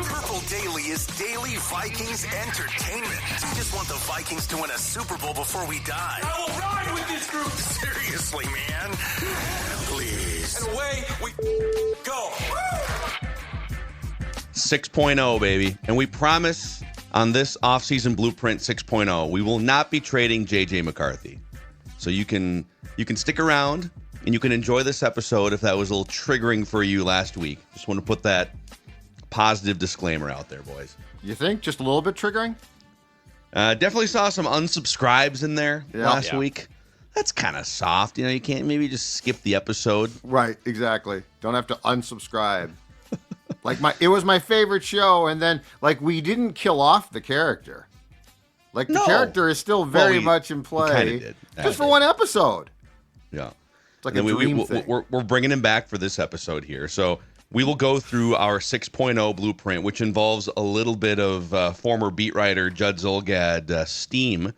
Purple Daily is daily Vikings entertainment. We just want the Vikings to win a Super Bowl before we die. I will ride with this group. Seriously, man. Please. And away we go. 6.0, baby. And we promise on this offseason blueprint 6.0, we will not be trading J.J. McCarthy. So you can stick around and you can enjoy this episode if that was a little triggering for you last week. Just want to put that positive disclaimer out there, boys. You think? Just a little bit triggering? Definitely saw some unsubscribes in there last week. That's kind of soft. You can't maybe just skip the episode. Right, exactly. Don't have to unsubscribe. It was my favorite show, and then we didn't kill off the character. The character is still very much in play. Did. Just for one episode. Yeah. It's like a dream thing. We're bringing him back for this episode here. So we will go through our 6.0 blueprint, which involves a little bit of former beat writer Judd Zolgad steam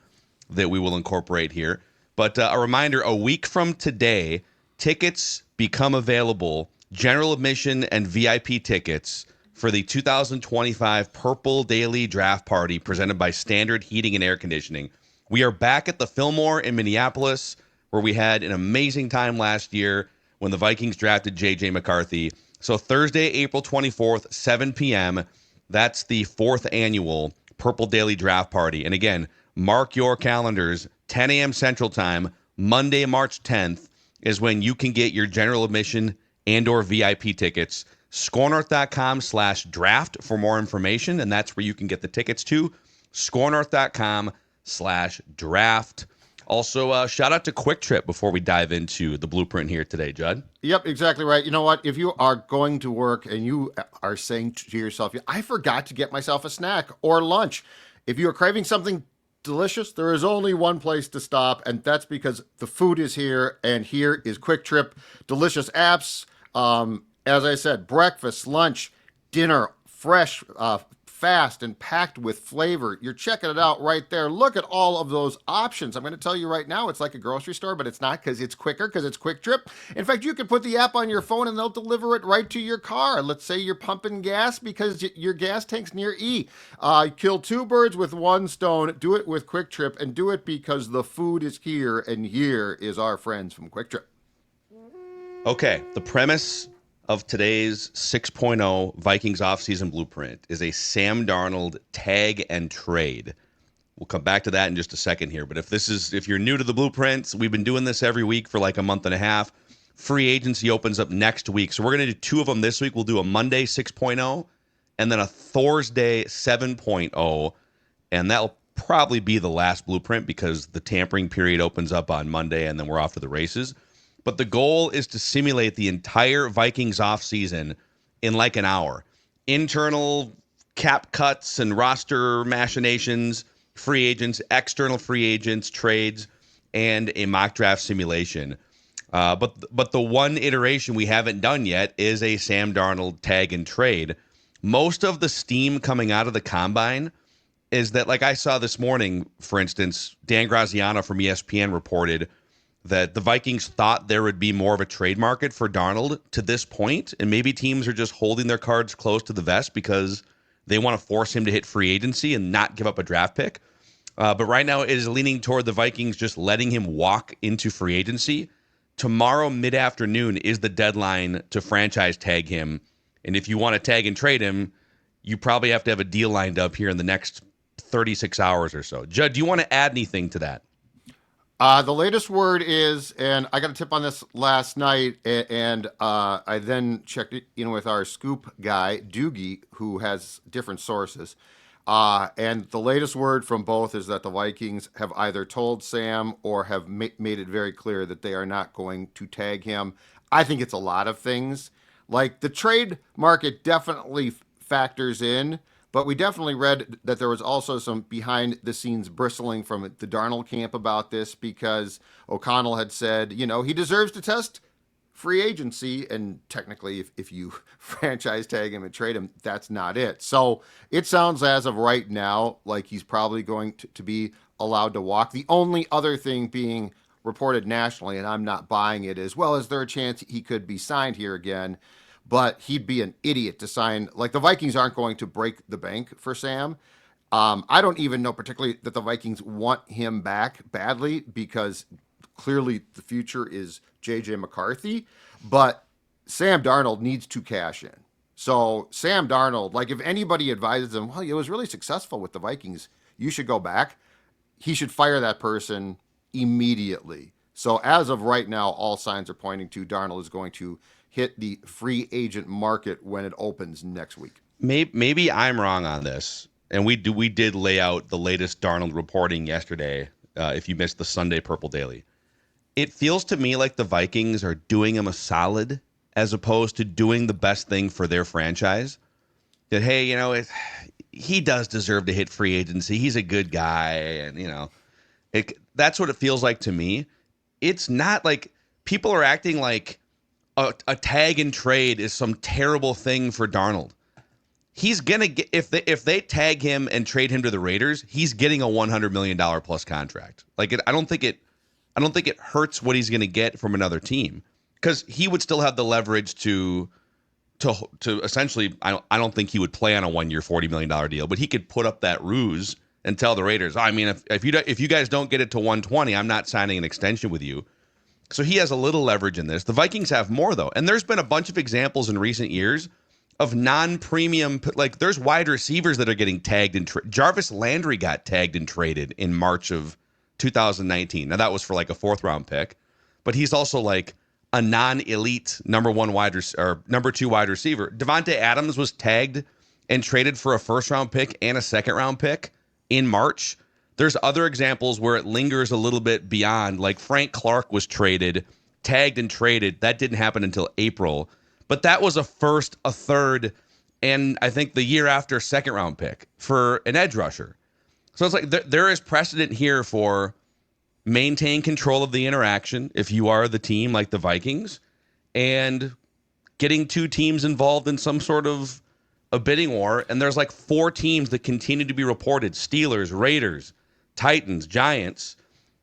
that we will incorporate here. But a reminder, a week from today, tickets become available, general admission and VIP tickets for the 2025 Purple Daily Draft Party presented by Standard Heating and Air Conditioning. We are back at the Fillmore in Minneapolis, where we had an amazing time last year when the Vikings drafted J.J. McCarthy. So Thursday, April 24th, 7 p.m., that's the 4th annual Purple Daily Draft Party. And again, mark your calendars, 10 a.m. Central Time, Monday, March 10th, is when you can get your general admission and or VIP tickets. scorenorth.com/draft for more information, and that's where you can get the tickets to. scorenorth.com/draft. Also, shout out to Quick Trip before we dive into the blueprint here today, Judd. Yep, exactly right. You know what? If you are going to work and you are saying to yourself, I forgot to get myself a snack or lunch. If you are craving something delicious, there is only one place to stop, and that's because the food is here, and here is Quick Trip. Delicious apps. As I said, breakfast, lunch, dinner, fresh, fast, and packed with flavor. You're checking it out right there. Look at all of those options. I'm going to tell you right now, it's like a grocery store, but it's not, because it's quicker, because it's Quick Trip. In fact, you can put the app on your phone and they'll deliver it right to your car. Let's say you're pumping gas because your gas tank's near E. Kill two birds with one stone. Do it with Quick Trip, and do it because the food is here, and here is our friends from Quick Trip. Okay, the premise of today's 6.0 Vikings offseason blueprint is a Sam Darnold tag and trade. We'll come back to that in just a second here. But if you're new to the blueprints, we've been doing this every week for like a month and a half. Free agency opens up next week. So we're going to do two of them this week. We'll do a Monday 6.0 and then a Thursday 7.0. And that'll probably be the last blueprint because the tampering period opens up on Monday and then we're off to the races. But the goal is to simulate the entire Vikings offseason in like an hour. Internal cap cuts and roster machinations, free agents, external free agents, trades, and a mock draft simulation. But the one iteration we haven't done yet is a Sam Darnold tag and trade. Most of the steam coming out of the combine is that, like I saw this morning, for instance, Dan Graziano from ESPN reported that the Vikings thought there would be more of a trade market for Darnold to this point, and maybe teams are just holding their cards close to the vest because they want to force him to hit free agency and not give up a draft pick. But right now it is leaning toward the Vikings just letting him walk into free agency. Tomorrow mid-afternoon is the deadline to franchise tag him, and if you want to tag and trade him, you probably have to have a deal lined up here in the next 36 hours or so. Judd, do you want to add anything to that? The latest word is, and I got a tip on this last night, and I then checked it with our scoop guy, Doogie, who has different sources. And the latest word from both is that the Vikings have either told Sam or have made it very clear that they are not going to tag him. I think it's a lot of things. Like, the trade market definitely factors in, but we definitely read that there was also some behind-the-scenes bristling from the Darnold camp about this, because O'Connell had said, he deserves to test free agency, and technically, if you franchise tag him and trade him, that's not it. So it sounds as of right now like he's probably going to be allowed to walk. The only other thing being reported nationally, and I'm not buying it, is, well, is there a chance he could be signed here again? but he'd be an idiot to sign. Like, the Vikings aren't going to break the bank for Sam. I don't even know particularly that the Vikings want him back badly, because clearly the future is J.J. McCarthy, but Sam Darnold needs to cash in. So Sam Darnold, like, if anybody advises him, well, it was really successful with the Vikings, you should go back, he should fire that person immediately. So as of right now, all signs are pointing to Darnold is going to hit the free agent market when it opens next week. Maybe I'm wrong on this, and we did lay out the latest Darnold reporting yesterday. If you missed the Sunday Purple Daily, it feels to me like the Vikings are doing him a solid as opposed to doing the best thing for their franchise. That, hey, he does deserve to hit free agency. He's a good guy, and that's what it feels like to me. It's not like people are acting like a tag and trade is some terrible thing for Darnold. He's gonna get, if they tag him and trade him to the Raiders, he's getting a $100 million plus contract. Like, I don't think it hurts what he's gonna get from another team, because he would still have the leverage to essentially. I don't think he would play on a 1 year $40 million deal, but he could put up that ruse and tell the Raiders, I mean, if you guys don't get it to 120, I'm not signing an extension with you. So he has a little leverage in this. The Vikings have more, though, and there's been a bunch of examples in recent years of non-premium, like, there's wide receivers that are getting tagged and Jarvis Landry got tagged and traded in March of 2019. Now that was for like a 4th round pick, but he's also like a non-elite number 2 wide receiver. Devontae Adams was tagged and traded for a 1st round pick and a 2nd round pick in March. There's other examples where it lingers a little bit beyond, like Frank Clark was tagged and traded. That didn't happen until April. But that was a 1st, a 3rd, and I think the year after 2nd round pick for an edge rusher. So it's like there is precedent here for maintain control of the interaction if you are the team like the Vikings, and getting 2 teams involved in some sort of a bidding war. And there's like 4 teams that continue to be reported: Steelers, Raiders, Titans, Giants,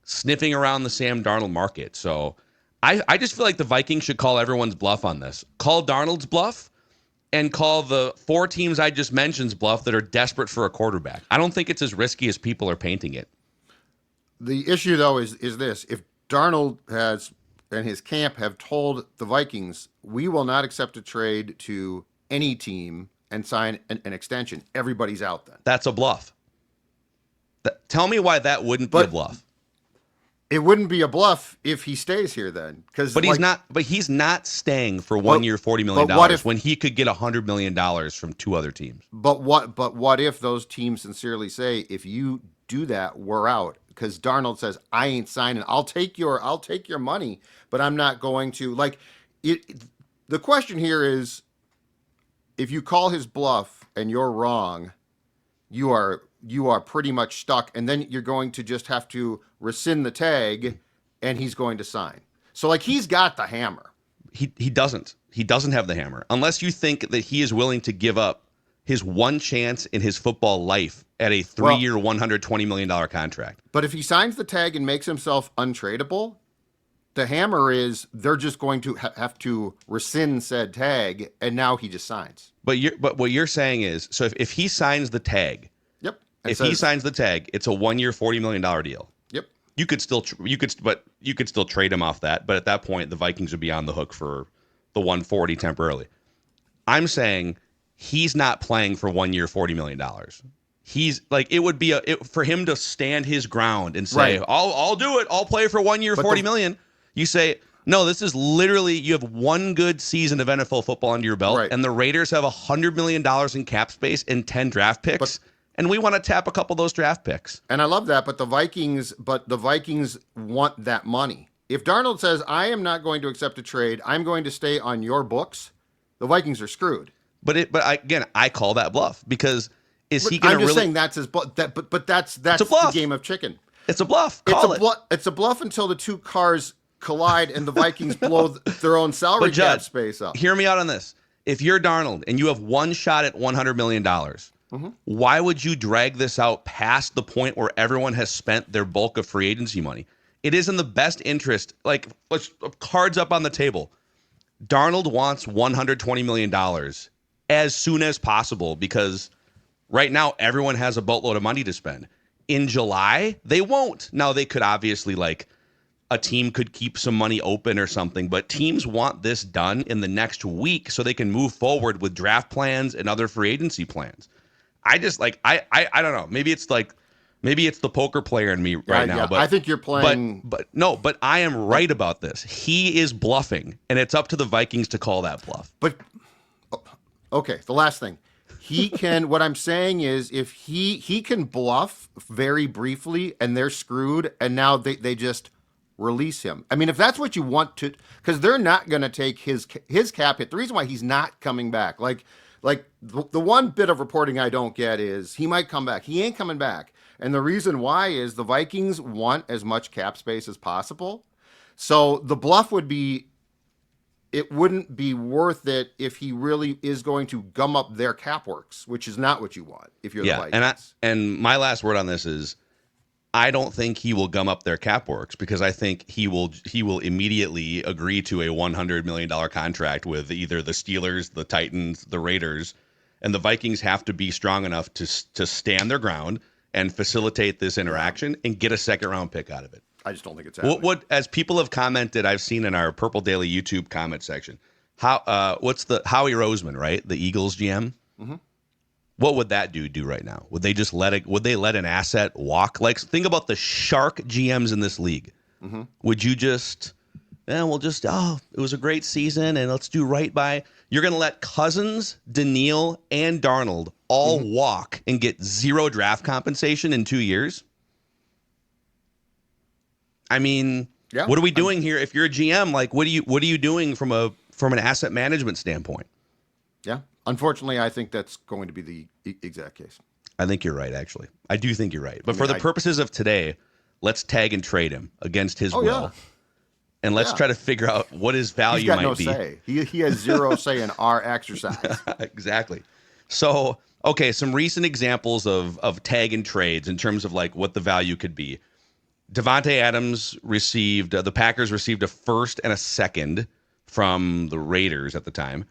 sniffing around the Sam Darnold market. So I just feel like the Vikings should call everyone's bluff on this. Call Darnold's bluff and call the 4 teams I just mentioned's bluff that are desperate for a quarterback. I don't think it's as risky as people are painting it. The issue, though, is this. If Darnold and his camp have told the Vikings, we will not accept a trade to any team and sign an extension, everybody's out then. That's a bluff. Tell me why that wouldn't be a bluff. It wouldn't be a bluff if he stays here then, but he's not. But he's not staying for 1 year $40 million when he could get $100 million from 2 other teams. But what if those teams sincerely say, if you do that, we're out? Because Darnold says, I ain't signing. I'll take your money, but I'm not going to. Like, the question here is, if you call his bluff and you're wrong, you are pretty much stuck, and then you're going to just have to rescind the tag, and he's going to sign. So, like, he's got the hammer. He doesn't. He doesn't have the hammer, unless you think that he is willing to give up his one chance in his football life at a 3-year, $120 million contract. But if he signs the tag and makes himself untradeable, the hammer is they're just going to have to rescind said tag, and now he just signs. But what you're saying is, so if he signs the tag, yep. He signs the tag, it's a 1 year, $40 million deal. Yep. You could still trade him off that, but at that point the Vikings would be on the hook for the 140 temporarily. I'm saying he's not playing for 1 year, $40 million. He's like, it would be for him to stand his ground and say, right, I'll do it. I'll play for 1 year, $40 million. You say, no, this is literally, you have one good season of NFL football under your belt, right, and the Raiders have $100 million in cap space and 10 draft picks, and we want to tap a couple of those draft picks. And I love that, but the Vikings want that money. If Darnold says, I am not going to accept a trade, I'm going to stay on your books, the Vikings are screwed. But I call that bluff, because is he going to really? I'm just saying that's his bluff. But that's the game of chicken. It's a bluff. It's a bluff until the 2 cars collide and the Vikings blow their own salary cap space up. Hear me out on this. If you're Darnold and you have one shot at $100 million, why would you drag this out past the point where everyone has spent their bulk of free agency money? It is in the best interest. Like, let's cards up on the table. Darnold wants $120 million as soon as possible because right now everyone has a boatload of money to spend. In July, they won't. Now, they could obviously, like, a team could keep some money open or something, but teams want this done in the next week so they can move forward with draft plans and other free agency plans. I just, like, I don't know. Maybe it's the poker player in me right now. But I think you're playing. But I am right about this. He is bluffing, and it's up to the Vikings to call that bluff. But okay, the last thing. He can, what I'm saying is if he can bluff very briefly and they're screwed and now they just release him. I mean, if that's what you want to, because they're not going to take his cap hit. The reason why he's not coming back, like the one bit of reporting I don't get is he might come back. He ain't coming back. And the reason why is the Vikings want as much cap space as possible. So the bluff would be, it wouldn't be worth it if he really is going to gum up their cap works, which is not what you want if you're the Vikings. And my last word on this is I don't think he will gum up their cap works because I think he will immediately agree to a $100 million contract with either the Steelers, the Titans, the Raiders, and the Vikings have to be strong enough to stand their ground and facilitate this interaction and get a second-round pick out of it. I just don't think it's happening. What as people have commented, I've seen in our Purple Daily YouTube comment section, what's the Howie Roseman, right? The Eagles GM? Mm-hmm. What would that dude do right now? Would they just let an asset walk? Like, think about the shark GMs in this league. Mm-hmm. Would you just, it was a great season and let's do right by. You're going to let Cousins, Daniil, and Darnold all walk and get zero draft compensation in 2 years? I mean, what are we doing here? If you're a GM, like, what are you doing from an asset management standpoint? Yeah. Unfortunately, I think that's going to be the exact case. I think you're right, actually. I do think you're right. But for the purposes of today, let's tag and trade him against his will. Yeah. And let's try to figure out what his value might be. He's got no say. He has zero say in our exercise. Exactly. So, okay, some recent examples of tag and trades in terms of like what the value could be. Devontae Adams the Packers received a first and a second from the Raiders at the time.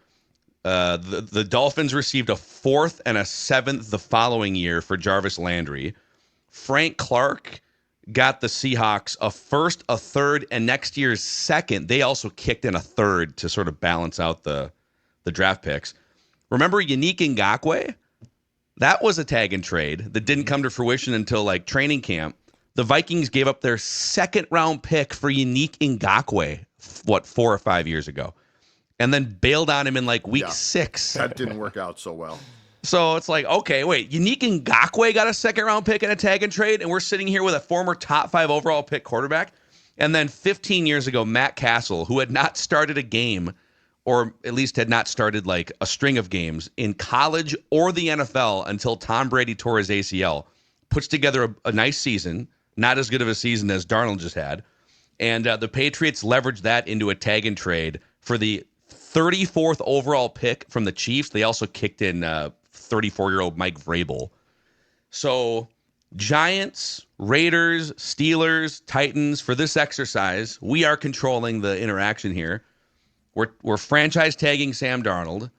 The Dolphins received a fourth and a seventh the following year for Jarvis Landry. Frank Clark got the Seahawks a first, a third, and next year's second. They also kicked in a third to sort of balance out the draft picks. Remember Yannick Ngakoue? That was a tag and trade that didn't come to fruition until like training camp. The Vikings gave up their second round pick for Yannick Ngakoue, 4 or 5 years ago, and then bailed on him in like week 6. That didn't work out so well. So it's like, okay, wait, Yannick Ngakoue got a second round pick and a tag and trade, and we're sitting here with a former top 5 overall pick quarterback. And then 15 years ago, Matt Castle, who had not started a game, or at least had not started like a string of games in college or the NFL until Tom Brady tore his ACL, puts together a nice season. Not as good of a season as Darnold just had. And the Patriots leveraged that into a tag and trade for the 34th overall pick from the Chiefs. They also kicked in 34-year-old Mike Vrabel. So Giants, Raiders, Steelers, Titans, for this exercise, we are controlling the interaction here. We're franchise tagging Sam Darnold.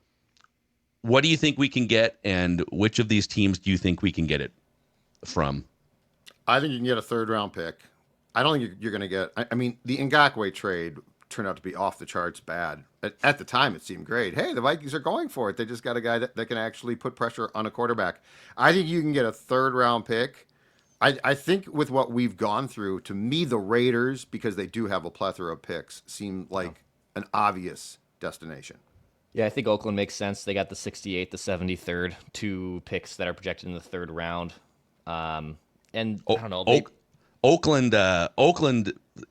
What do you think we can get, and which of these teams do you think we can get it from? I think you can get a third-round pick. I don't think you're going to get. I mean, the Ngakoue trade turned out to be off the charts bad. At the time, it seemed great. Hey, the Vikings are going for it. They just got a guy that can actually put pressure on a quarterback. I think you can get a third-round pick. I think with what we've gone through, to me, the Raiders, because they do have a plethora of picks, seem like an obvious destination. Yeah, I think Oakland makes sense. They got the 68th, the 73rd, 2 picks that are projected in the third round. And I don't know. Oakland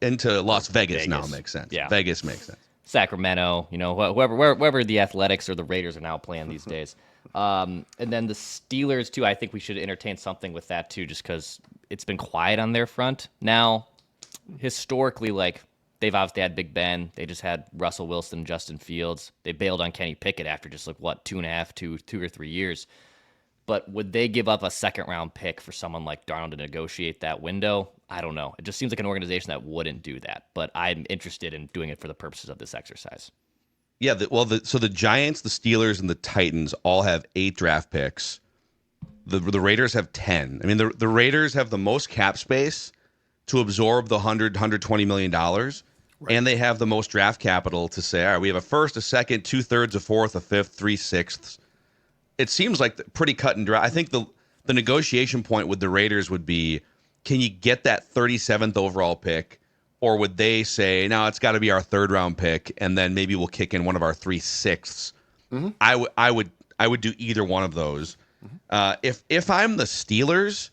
into Las Vegas now makes sense. Yeah. Vegas makes sense. Sacramento, wherever the Athletics or the Raiders are now playing these days. And then the Steelers, too, I think we should entertain something with that, too, just because it's been quiet on their front. Now, historically, like, they've obviously had Big Ben. They just had Russell Wilson and Justin Fields. They bailed on Kenny Pickett after just, 2 or 3 years. But would they give up a second-round pick for someone like Darnold to negotiate that window? I don't know. It just seems like an organization that wouldn't do that. But I'm interested in doing it for the purposes of this exercise. Yeah, so the Giants, the Steelers, and the Titans all have 8 draft picks. The Raiders have 10. I mean, the Raiders have the most cap space to absorb the $120 million, right. And they have the most draft capital to say, all right, we have a first, a second, 2/3, a fourth, a fifth, 3/6. It seems like pretty cut and dry. I think the negotiation point with the Raiders would be, can you get that 37th overall pick? Or would they say, no, it's got to be our 3rd round pick, and then maybe we'll kick in one of our 3/6. Mm-hmm. I would do either one of those. Mm-hmm. If I'm the Steelers,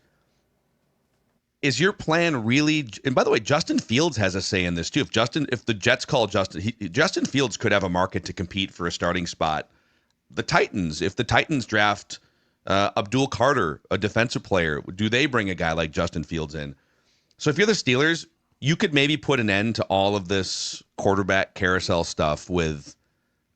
is your plan really? And by the way, Justin Fields has a say in this too. If the Jets call Justin Fields could have a market to compete for a starting spot. If the Titans draft Abdul Carter, a defensive player, do they bring a guy like Justin Fields in? So if you're the Steelers, you could maybe put an end to all of this quarterback carousel stuff with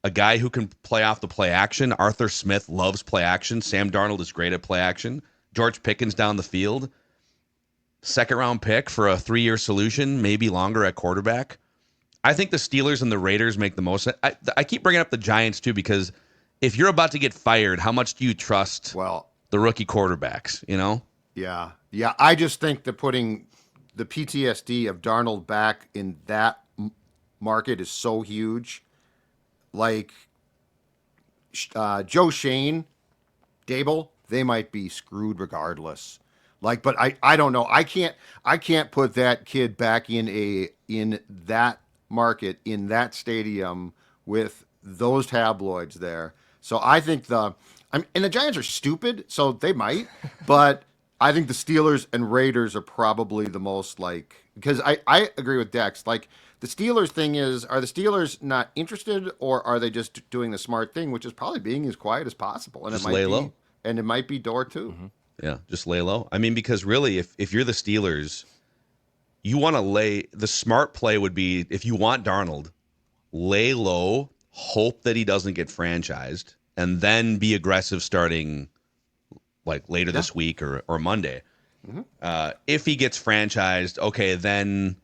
a guy who can play off the play action. Arthur Smith loves play action. Sam Darnold is great at play action. George Pickens down the field. 2nd round pick for a 3-year solution, maybe longer at quarterback. I think the Steelers and the Raiders make the most. I keep bringing up the Giants too, because if you're about to get fired, how much do you trust the rookie quarterbacks, you know? Yeah. I just think that putting the PTSD of Darnold back in that market is so huge. Like Joe Shane, Dable, they might be screwed regardless. But I don't know. I can't put that kid back in that market, in that stadium with those tabloids there. So I think and the Giants are stupid, so they might, but I think the Steelers and Raiders are probably the most because I agree with Dex. Like the Steelers thing is, are the Steelers not interested, or are they just doing the smart thing, which is probably being as quiet as possible? And just lay low. And it might be door too. Mm-hmm. Yeah, just lay low. I mean, because really, if you're the Steelers, you want to the smart play would be, if you want Darnold, lay low, hope that he doesn't get franchised, and then be aggressive starting later this week or Monday. Mm-hmm. If he gets franchised, okay, then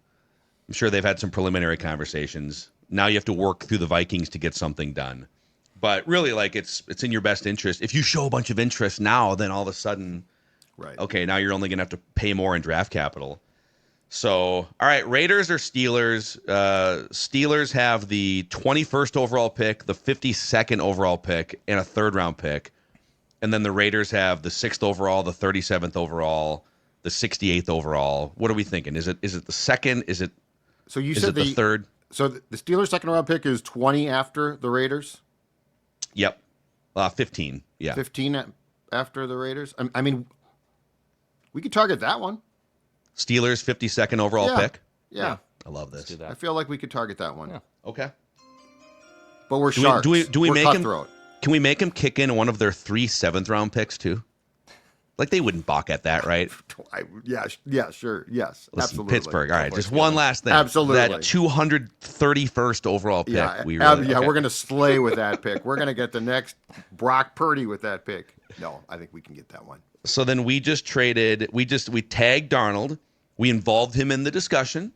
I'm sure they've had some preliminary conversations. Now you have to work through the Vikings to get something done. But really, it's in your best interest. If you show a bunch of interest now, then all of a sudden, okay, now you're only going to have to pay more in draft capital. So, all right, Raiders or Steelers? Steelers have the 21st overall pick, the 52nd overall pick, and a 3rd round pick. And then the Raiders have the 6th overall, the 37th overall, the 68th overall. What are we thinking? Is it the second? Is it the 3rd? So the Steelers' 2nd round pick is 20 after the Raiders? Yep. 15. Yeah. 15 after the Raiders? I mean, we could target that one. Steelers 52nd overall pick? Yeah. I love this. Let's do that. I feel like we could target that one. Yeah. Okay. But we're sharks. Do we we're make cutthroat. Can we make him kick in one of their 3 7th round picks too? They wouldn't balk at that, right? Yeah, sure. Yes. Listen, absolutely. Pittsburgh. All right, just one last thing. Absolutely. That 231st overall pick. We're going to slay with that pick. We're going to get the next Brock Purdy with that pick. No, I think we can get that one. So then we just traded. We tagged Darnold. We involved him in the discussion.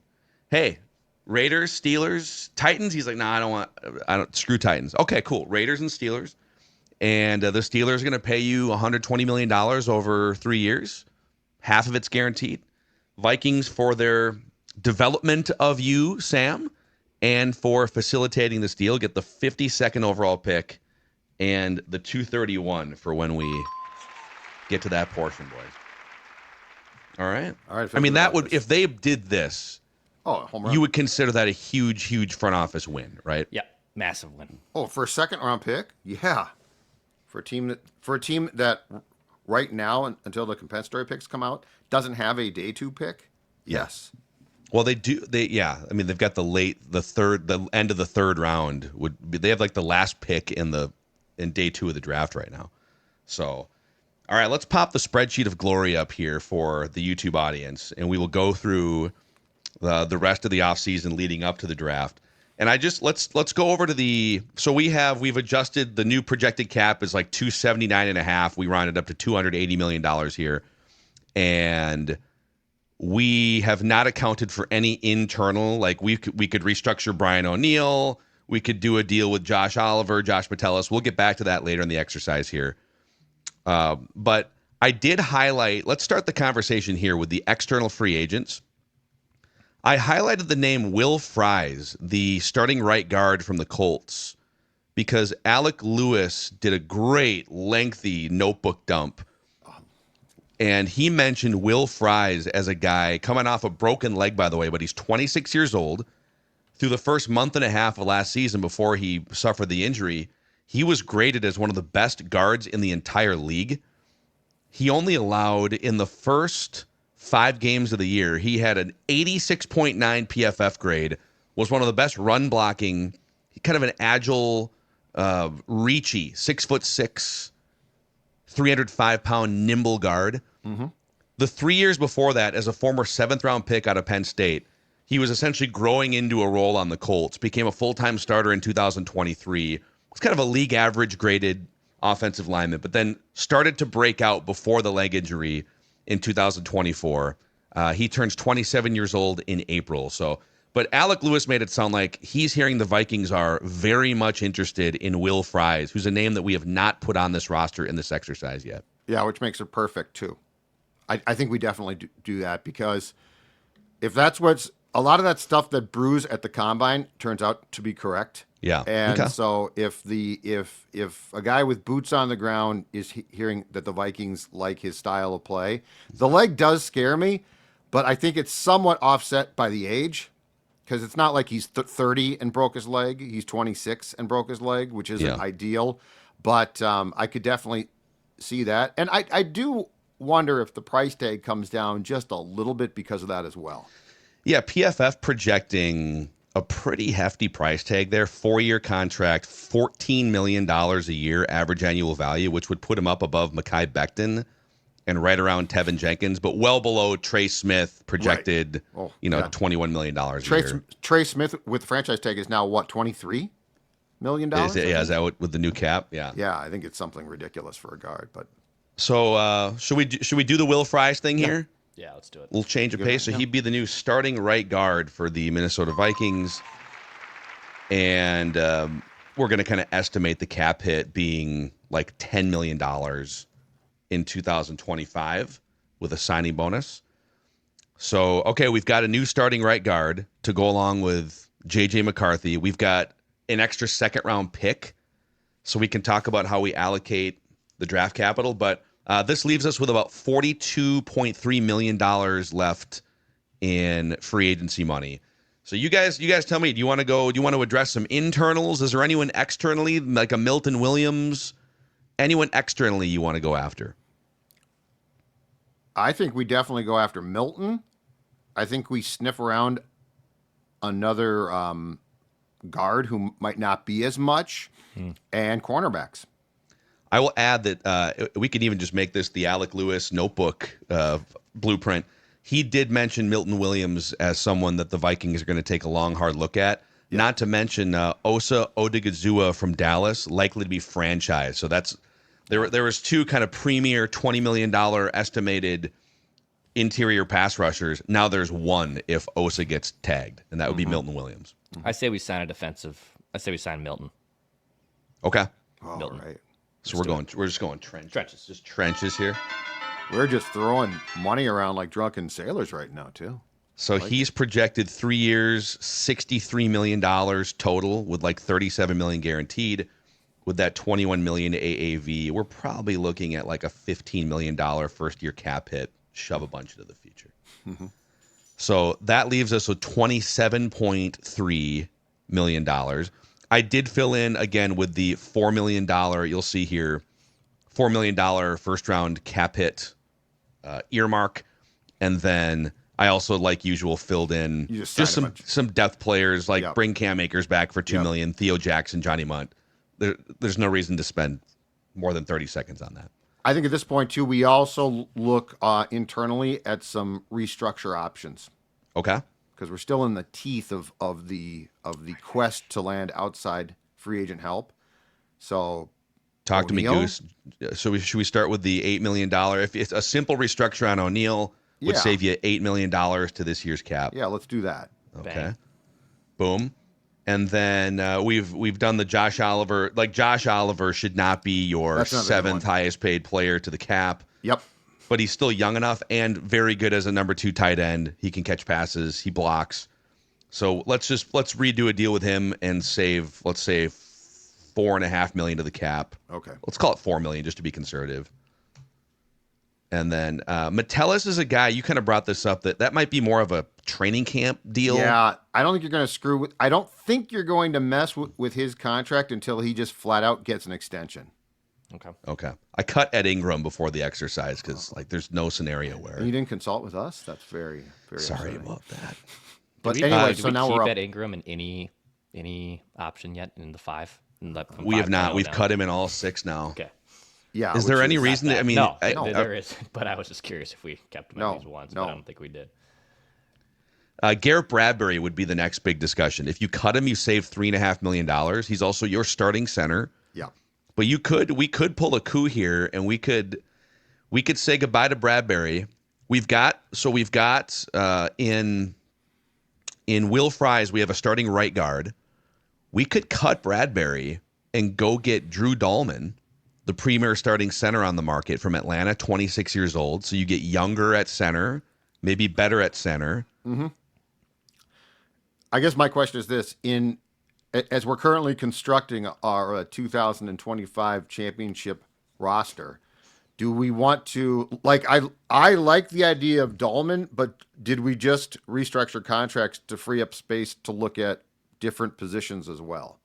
Hey, Raiders, Steelers, Titans. He's like, nah, I don't. Screw Titans. Okay, cool. Raiders and Steelers. And the Steelers are going to pay you $120 million over 3 years. Half of it's guaranteed. Vikings for their development of you, Sam, and for facilitating this deal, get the 52nd overall pick and the 231 for when we get to that portion, boys. All right. I mean, that would, if they did this, home run. You would consider that a huge, huge front office win, right? Yeah, massive win. Oh, for a 2nd round pick? Yeah. For a team that right now, until the compensatory picks come out, doesn't have a day 2 pick. Yes. Well, they do. I mean, they've got the end of the 3rd round they have the last pick in day 2 of the draft right now. So, all right, let's pop the spreadsheet of glory up here for the YouTube audience, and we will go through the rest of the offseason leading up to the draft. And let's go over to we've adjusted the new projected cap is $279.5. We rounded up to $280 million here. And we have not accounted for any internal, we could restructure Brian O'Neill. We could do a deal with Josh Oliver, Josh Metellus. We'll get back to that later in the exercise here. But I did highlight, let's start the conversation here with the external free agents. I highlighted the name Will Fries, the starting right guard from the Colts, because Alec Lewis did a great, lengthy notebook dump. And he mentioned Will Fries as a guy coming off a broken leg, by the way, but he's 26 years old. Through the first month and a half of last season before he suffered the injury, he was graded as one of the best guards in the entire league. He only allowed, in the first 5 games of the year, he had an 86.9 PFF grade, was one of the best run blocking, kind of an agile, reachy, 6'6", 305-pound nimble guard. Mm-hmm. The 3 years before that, as a former 7th-round pick out of Penn State, he was essentially growing into a role on the Colts, became a full-time starter in 2023. Was kind of a league average graded offensive lineman, but then started to break out before the leg injury in 2024. He turns 27 years old in April. But Alec Lewis made it sound like he's hearing the Vikings are very much interested in Will Fries, who's a name that we have not put on this roster in this exercise yet. Yeah, which makes it perfect too. I think we definitely do that, because if that's what's a lot of that stuff that brews at the combine turns out to be correct. Yeah. And so if a guy with boots on the ground is hearing that the Vikings like his style of play, the leg does scare me, but I think it's somewhat offset by the age, because it's not like he's 30 and broke his leg. He's 26 and broke his leg, which isn't ideal. But I could definitely see that. And I do wonder if the price tag comes down just a little bit because of that as well. Yeah, PFF projecting a pretty hefty price tag there. 4-year contract, $14 million a year average annual value, which would put him up above Mekhi Becton and right around Tevin Jenkins, but well below Trey Smith projected, right. $21 million a year. Trey Smith with the franchise tag is now what, $23 million? Is that with the new cap? Yeah. Yeah, I think it's something ridiculous for a guard. But so should we do the Will Fries thing here? Yeah, let's do it. We'll change of pace. So he'd be the new starting right guard for the Minnesota Vikings. And we're going to kind of estimate the cap hit being like $10 million in 2025 with a signing bonus. So, okay, we've got a new starting right guard to go along with J.J. McCarthy. We've got an extra second-round pick, so we can talk about how we allocate the draft capital. But this leaves us with about $42.3 million left in free agency money. So you guys tell me, do you want to address some internals? Is there anyone externally, like a Milton Williams? Anyone externally you want to go after? I think we definitely go after Milton. I think we sniff around another guard who might not be as much, and cornerbacks. I will add that we could even just make this the Alec Lewis notebook blueprint. He did mention Milton Williams as someone that the Vikings are going to take a long, hard look at. Yeah. Not to mention Osa Odigizua from Dallas, likely to be franchised. So there was 2 kind of premier $20 million estimated interior pass rushers. Now there's 1 if Osa gets tagged, and that would be Milton Williams. I say we sign a defensive. I say we sign Milton. Okay. Oh, Milton. right. So we're just going trenches. Just trenches here. We're just throwing money around like drunken sailors right now, too. So he's projected 3 years, $63 million total, with like $37 million guaranteed. With that $21 million AAV, we're probably looking at like a $15 million first-year cap hit. Shove a bunch into the future. Mm-hmm. So that leaves us with $27.3 million. I did fill in again with the $4 million. You'll see here, $4 million first-round cap hit earmark, and then I also, like usual, filled in just some depth players, like bring Cam Akers back for $2 million, Theo Jackson, Johnny Munt. There's no reason to spend more than 30 seconds on that. I think at this point too, we also look internally at some restructure options. Okay. Because we're still in the teeth of the quest to land outside free agent help. So talk to me, Goose. So should we start with the $8 million? If it's a simple restructure on O'Neal, would save you $8 million to this year's cap. Yeah, let's do that. Okay. Bang. Boom. And then we've done the Josh Oliver. Like Josh Oliver should not be your That's another good 7th one. highest paid player to the cap. Yep. But he's still young enough and very good as a number 2 tight end. He can catch passes. He blocks. So let's redo a deal with him and save, let's say, $4.5 million to the cap. Okay. Let's call it $4 million just to be conservative. And then Metellus is a guy, you kind of brought this up, that might be more of a training camp deal. Yeah, I don't think you're going to screw with. I don't think you're going to mess with his contract until he just flat out gets an extension. Okay. I cut Ed Ingram before the exercise because there's no scenario where. And you didn't consult with us? That's very, very Sorry upsetting. about that. But Did anyway, we so now keep we're up. Ed Ingram in any option yet in the 5? We have not. We've down. cut him in all 6 now. Okay. Yeah. Is there which any reason? I mean, No, I- there is. But I was just curious if we kept him No, at these ones, no. but I don't think we did. Garrett Bradbury would be the next big discussion. If you cut him, you save $3.5 million. He's also your starting center. Yeah. But we could pull a coup here, and we could say goodbye to Bradbury. We've got in Will Fries, we have a starting right guard. We could cut Bradbury and go get Drew Dahlman, the premier starting center on the market from Atlanta, 26 years old. So you get younger at center, maybe better at center. Mm-hmm. I guess my question is this: as we're currently constructing our 2025 championship roster, do we want to I like the idea of Dahlman, but did we just restructure contracts to free up space to look at different positions as well?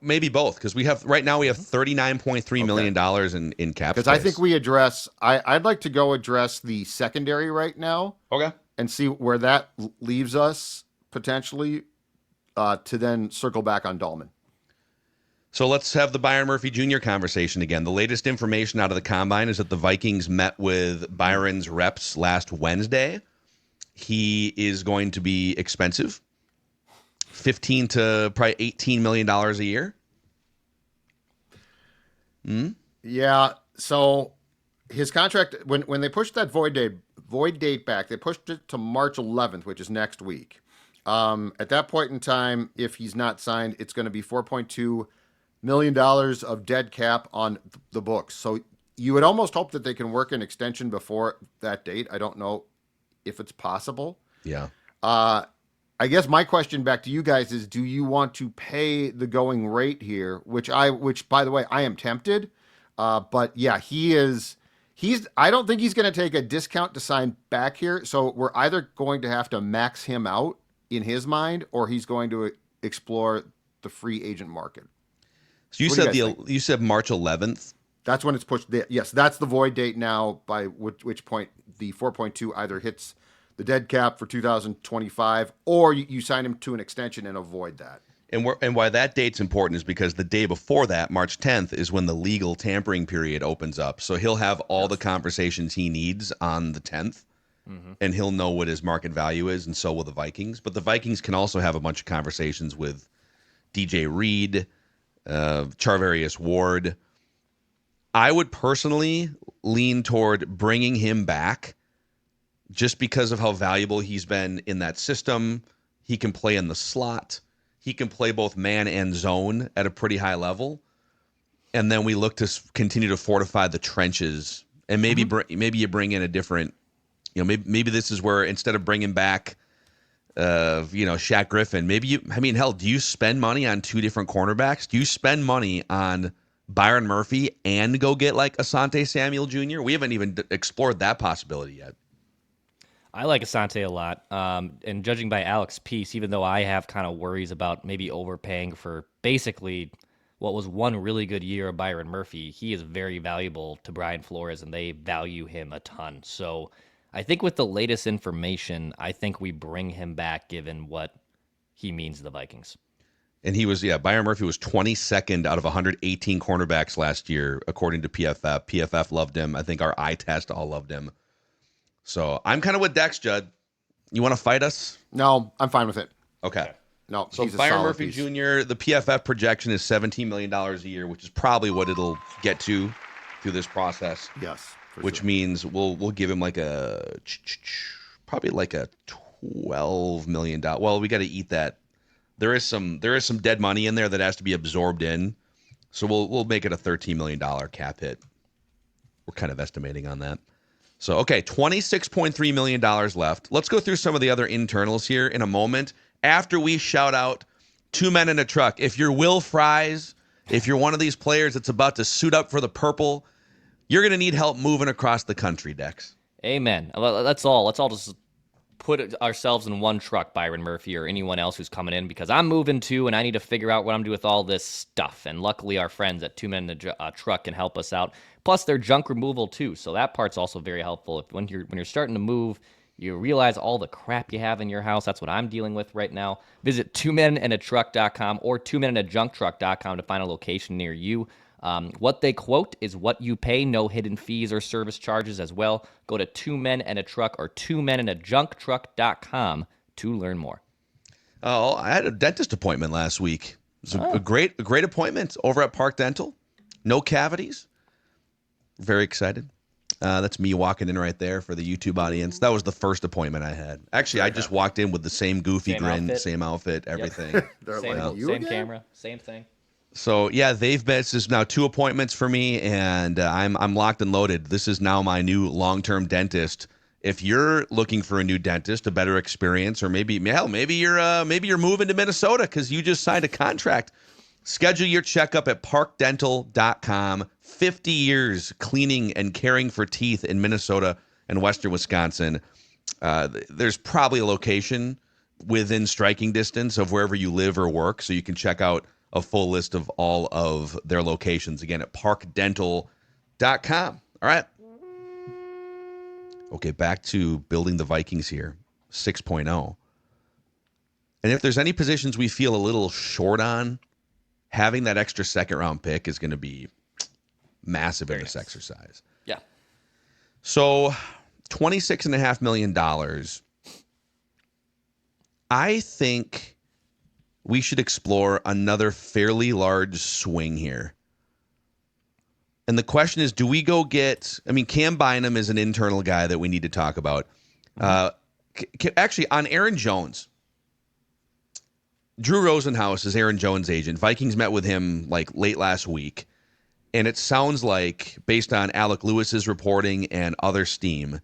Maybe both, because we have $39.3 million in cap space. Because I think we address. I'd like to go address the secondary right now. Okay. And see where that leaves us potentially to then circle back on Dahlman. So let's have the Byron Murphy Jr. conversation again. The latest information out of the combine is that the Vikings met with Byron's reps last Wednesday. He is going to be expensive, $15 to probably $18 million a year. Yeah. So his contract, when they pushed that void date back, they pushed it to March 11th, which is next week. At that point in time, if he's not signed, it's going to be $4.2 million of dead cap on the books. So you would almost hope that they can work an extension before that date. I don't know if it's possible. Yeah. I guess my question back to you guys is: do you want to pay the going rate here? Which by the way, I am tempted. But yeah, I don't think he's going to take a discount to sign back here. So we're either going to have to max him out in his mind, or he's going to explore the free agent market. So you said March 11th. That's when it's pushed. Yes, that's the void date now, by which point the 4.2 either hits the dead cap for 2025, or you sign him to an extension and avoid that. And why that date's important is because the day before that, March 10th, is when the legal tampering period opens up. So he'll have all the conversations he needs on the 10th, and he'll know what his market value is, and so will the Vikings. But the Vikings can also have a bunch of conversations with DJ Reed, Charvarius Ward. I would personally lean toward bringing him back just because of how valuable he's been in that system. He can play in the slot. He can play both man and zone at a pretty high level. And then we look to continue to fortify the trenches. And maybe you bring in a different, maybe this is where instead of bringing back, Shaq Griffin, do you spend money on 2 different cornerbacks? Do you spend money on Byron Murphy and go get like Asante Samuel Jr.? We haven't even explored that possibility yet. I like Asante a lot. And judging by Alex Pease, even though I have kind of worries about maybe overpaying for basically what was one really good year of Byron Murphy, he is very valuable to Brian Flores, and they value him a ton. So I think with the latest information, I think we bring him back given what he means to the Vikings. And Byron Murphy was 22nd out of 118 cornerbacks last year, according to PFF. PFF loved him. I think our eye test all loved him. So I'm kind of with Dex, Judd. You want to fight us? No, I'm fine with it. Okay. No, So he's a Byron solid Murphy piece. Jr., the PFF projection is $17 million a year, which is probably what it'll get to through this process. Yes, for Which sure. means we'll give him probably like a $12 million. Well, we got to eat that there is some dead money in there that has to be absorbed in. So we'll make it a $13 million cap hit. We're kind of estimating on that. So, okay, $26.3 million left. Let's go through some of the other internals here in a moment after we shout out Two Men in a Truck. If you're Will Fries, if you're one of these players that's about to suit up for the purple, you're going to need help moving across the country, Dex. Amen. Let's all just put ourselves in one truck, Byron Murphy, or anyone else who's coming in, because I'm moving too, and I need to figure out what I'm doing with all this stuff. And luckily, our friends at Two Men in a Truck can help us out. Plus, they're junk removal too, so that part's also very helpful. If when you're starting to move, you realize all the crap you have in your house. That's what I'm dealing with right now. Visit twomeninatruck.com or twomeninajuncktruck.com to find a location near you. What they quote is what you pay, no hidden fees or service charges as well. Go to Two Men and a Truck or twomeninajuncktruck.com to learn more. Oh, I had a dentist appointment last week. It was a great appointment over at Park Dental. No cavities. Very excited. That's me walking in right there for the YouTube audience. That was the first appointment I had. Actually, I just walked in with the same goofy grin, same outfit, everything. Same camera, same thing. So yeah, this is now 2 appointments for me, and I'm locked and loaded. This is now my new long-term dentist. If you're looking for a new dentist, a better experience, or maybe you're moving to Minnesota because you just signed a contract, schedule your checkup at parkdental.com. 50 years cleaning and caring for teeth in Minnesota and Western Wisconsin. There's probably a location within striking distance of wherever you live or work, so you can check out a full list of all of their locations, again, at parkdental.com. All right. Okay, back to building the Vikings here, 6.0. And if there's any positions we feel a little short on, having that extra second-round pick is going to be massive in this exercise. Yeah. So $26.5 million. I think we should explore another fairly large swing here. And the question is, do we go get, Cam Bynum is an internal guy that we need to talk about. Actually, on Aaron Jones, Drew Rosenhaus is Aaron Jones' agent. Vikings met with him like late last week. And it sounds like, based on Alec Lewis's reporting and other steam,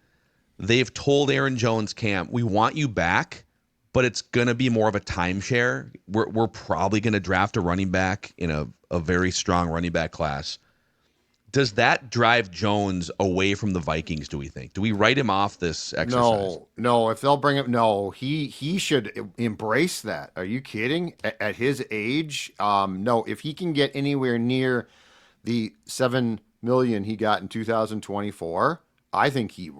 they've told Aaron Jones' camp, we want you back, but it's going to be more of a timeshare. We're probably going to draft a running back in a very strong running back class. Does that drive Jones away from the Vikings, do we think? Do we write him off this exercise? No. If they'll bring him, no, he should embrace that. Are you kidding? At his age, no. If he can get anywhere near the $7 million he got in 2024, I think he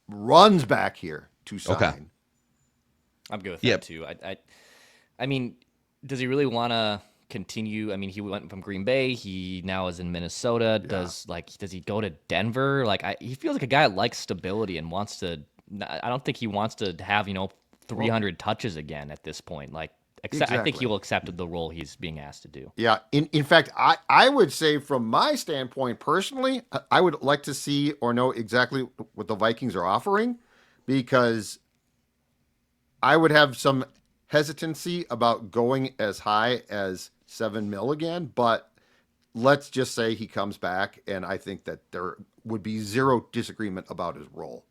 runs back here to sign. Okay. I'm good with that too. I mean, does he really want to continue? I mean, he went from Green Bay. He now is in Minnesota. Yeah. Does he go to Denver? He feels like a guy that likes stability and wants to. I don't think he wants to have 300 touches again at this point. Exactly. I think he will accept the role he's being asked to do. Yeah. In fact, I would say from my standpoint personally, I would like to see or know exactly what the Vikings are offering, because I would have some hesitancy about going as high as $7 million again. But let's just say he comes back, and I think that there would be zero disagreement about his role.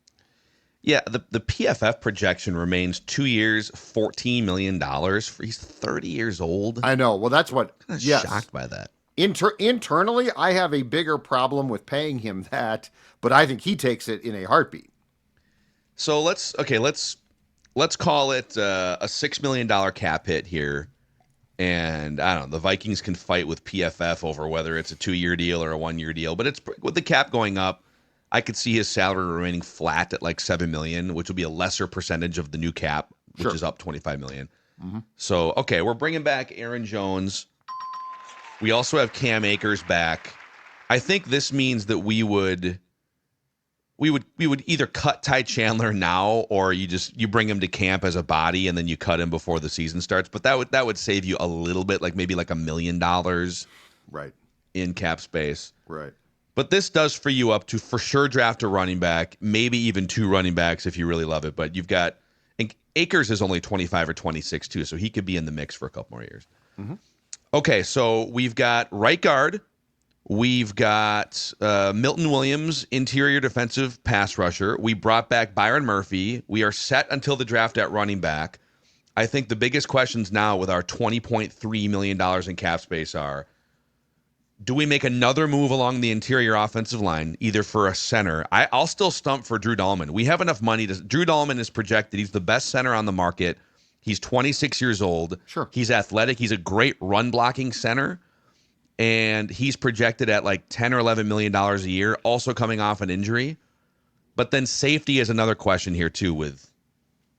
Yeah, the PFF projection remains 2 years, $14 million. He's 30 years old. I know. Well, that's what. I'm yes. shocked by that. Internally, I have a bigger problem with paying him that, but I think he takes it in a heartbeat. So let's call it a $6 million cap hit here, and I don't know. The Vikings can fight with PFF over whether it's a 2-year deal or a 1-year deal, but it's with the cap going up. I could see his salary remaining flat at like $7 million, which will be a lesser percentage of the new cap, which is up $25 million. Mm-hmm. So, okay, we're bringing back Aaron Jones. We also have Cam Akers back. I think this means that we would either cut Ty Chandler now, or you bring him to camp as a body and then you cut him before the season starts. But that would save you a little bit, maybe $1 million, right, in cap space, right. But this does free you up to for sure draft a running back, maybe even 2 running backs if you really love it. But you've got Akers is only 25 or 26 too, so he could be in the mix for a couple more years. Okay, so we've got right guard. We've got Milton Williams, interior defensive pass rusher. We brought back Byron Murphy. We are set until the draft at running back. I think the biggest questions now with our $20.3 million in cap space are, do we make another move along the interior offensive line, either for a center? I'll still stump for Drew Dahlman. We have enough money. Drew Dahlman is projected. He's the best center on the market. He's 26 years old. Sure. He's athletic. He's a great run blocking center. And he's projected at like $10 or $11 million a year, also coming off an injury. But then safety is another question here, too, with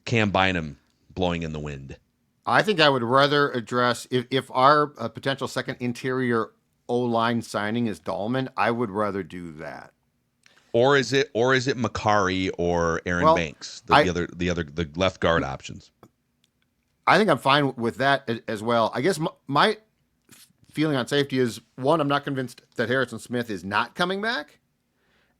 Cam Bynum blowing in the wind. I think I would rather address, if our potential second interior O-line signing is Dahlman, I would rather do that. Or is it Makari or Aaron Banks, the left guard options? I think I'm fine with that as well. I guess my feeling on safety is, one, I'm not convinced that Harrison Smith is not coming back.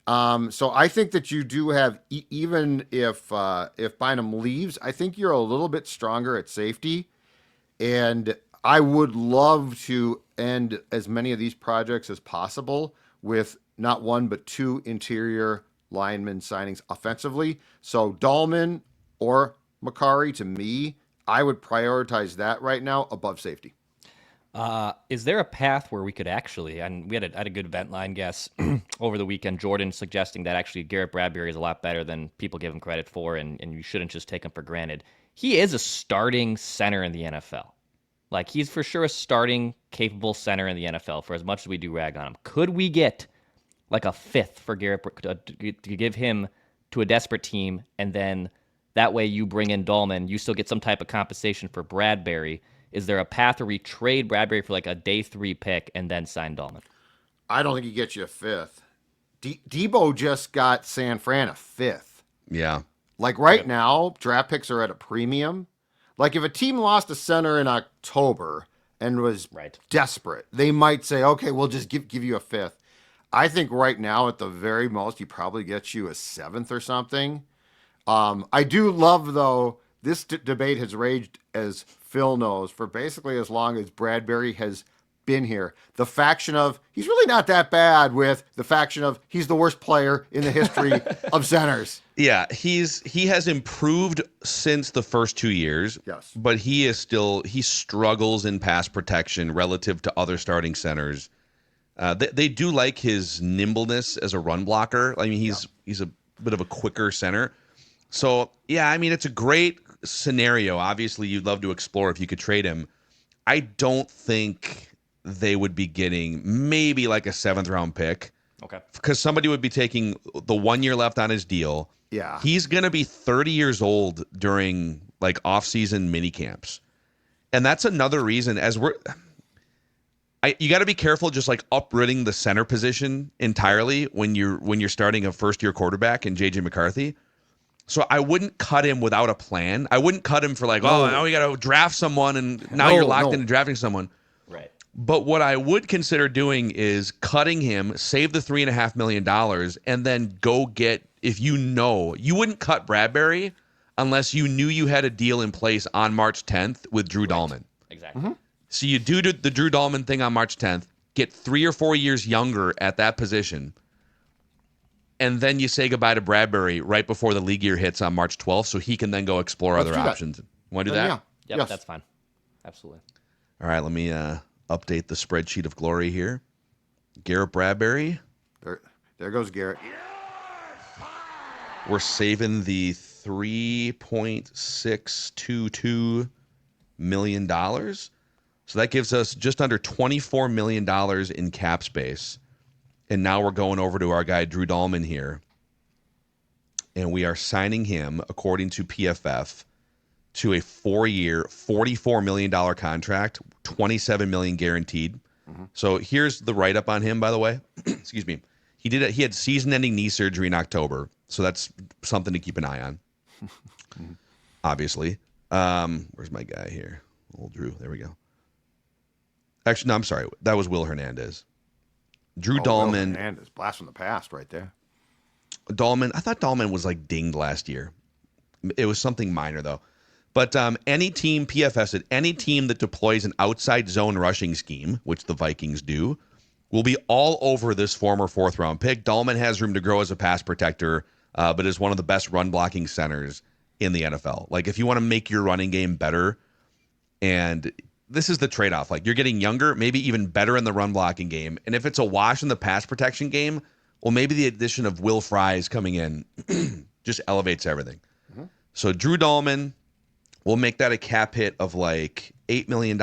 So I think that you do have, even if Bynum leaves, I think you're a little bit stronger at safety. And I would love to end as many of these projects as possible with not one, but two interior lineman signings offensively. So Dahlman or Makari, to me, I would prioritize that right now above safety. Is there a path where we could actually, and we had a good event line guess over the weekend, Jordan suggesting that actually Garrett Bradbury is a lot better than people give him credit for, and you shouldn't just take him for granted. He is a starting center in the NFL. Like, he's for sure a starting, capable center in the NFL for as much as we do rag on him. Could we get like a fifth for Garrett to give him to a desperate team, and then that way you bring in Dahlman, you still get some type of compensation for Bradbury? Is there a path where we trade Bradbury for like a day 3 pick and then sign Dahlman? I don't think he gets you a fifth. Debo just got San Fran a fifth. Yeah. Like right now, draft picks are at a premium. Like if a team lost a center in October and was desperate, they might say, okay, we'll just give you a fifth. I think right now, at the very most, he probably gets you a seventh or something. I do love, though, this debate has raged, as Phil knows, for basically as long as Bradbury has been here. The faction of he's really not that bad with the faction of he's the worst player in the history of centers. Yeah, he has improved since the first 2 years. Yes. But he struggles in pass protection relative to other starting centers. They do like his nimbleness as a run blocker. I mean, he's a bit of a quicker center. So, yeah, I mean, it's a great scenario. Obviously, you'd love to explore if you could trade him. I don't think they would be getting maybe like a 7th-round pick. Okay. Because somebody would be taking the 1 year left on his deal. Yeah. He's going to be 30 years old during like off-season mini camps. And that's another reason you got to be careful just like uprooting the center position entirely when you're starting a first-year quarterback in J.J. McCarthy. So I wouldn't cut him without a plan. I wouldn't cut him for like, now we got to draft someone, and now you're locked into drafting someone. Right. But what I would consider doing is cutting him, save the $3.5 million, and then go get, if you wouldn't cut Bradbury unless you knew you had a deal in place on March 10th with Drew Dahlman. Exactly. Mm-hmm. So you do the Drew Dahlman thing on March 10th, get 3 or 4 years younger at that position, and then you say goodbye to Bradbury right before the league year hits on March 12th so he can then go explore other options. Want to do that? Yeah. Yep, Yes. That's fine. Absolutely. All right, let me update the spreadsheet of glory here. Garrett Bradbury. There goes Garrett. We're saving the $3.622 million. So that gives us just under $24 million in cap space. And now we're going over to our guy, Drew Dahlman here. And we are signing him, according to PFF, to a 4-year, $44 million contract, $27 million guaranteed. Mm-hmm. So here's the write-up on him, by the way. Excuse me. He had season-ending knee surgery in October. So that's something to keep an eye on, obviously. Where's my guy here? Old Drew. There we go. Actually, no, I'm sorry. That was Will Hernandez. Drew Dahlman. Will Hernandez. Blast from the past right there. I thought Dahlman was like dinged last year. It was something minor, though. But any team, PFF said, any team that deploys an outside zone rushing scheme, which the Vikings do, will be all over this former fourth-round pick. Dahlman has room to grow as a pass protector, but is one of the best run-blocking centers in the NFL. Like, if you want to make your running game better, and this is the trade-off. Like, you're getting younger, maybe even better in the run-blocking game. And if it's a wash in the pass protection game, well, maybe the addition of Will Fries coming in just elevates everything. Mm-hmm. So Drew Dahlman, we'll make that a cap hit of like $8 million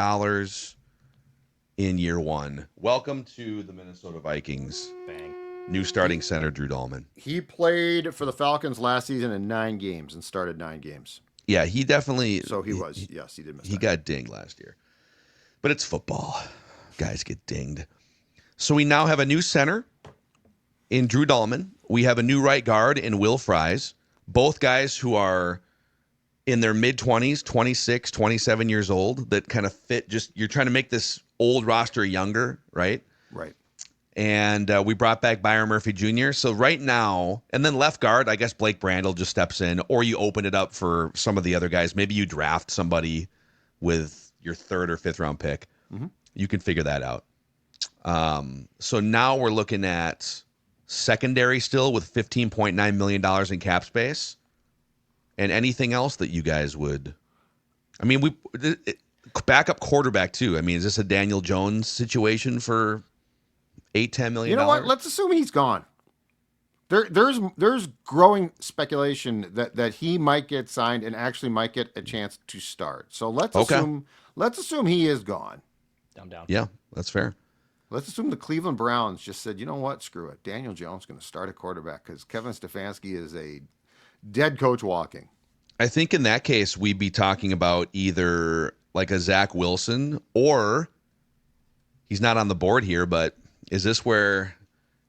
in year one. Welcome to the Minnesota Vikings. Bang. New starting center, Drew Dahlman. He played for the Falcons last season in 9 games and started 9 games. Yeah, he definitely. So he was. Yes, he did miss. He got dinged last year. But it's football. Guys get dinged. So we now have a new center in Drew Dahlman. We have a new right guard in Will Fries. Both guys who are in their mid-20s, 26, 27 years old, that kind of fit just, you're trying to make this old roster younger, right? Right. And we brought back Byron Murphy Jr. So right now, and then left guard, I guess Blake Brandel just steps in, or you open it up for some of the other guys. Maybe you draft somebody with your 3rd or 5th round pick. Mm-hmm. You can figure that out. So now we're looking at secondary still with $15.9 million in cap space. And anything else that you guys would, I mean, backup quarterback too. I mean, is this a Daniel Jones situation for $8-10 million? You know what? Let's assume he's gone. There's growing speculation that he might get signed and actually might get a chance to start. So let's assume he is gone. Down. Yeah, that's fair. Let's assume the Cleveland Browns just said, you know what? Screw it. Daniel Jones is going to start a quarterback because Kevin Stefanski is a dead coach walking. I think in that case, we'd be talking about either like a Zach Wilson, or he's not on the board here, but is this where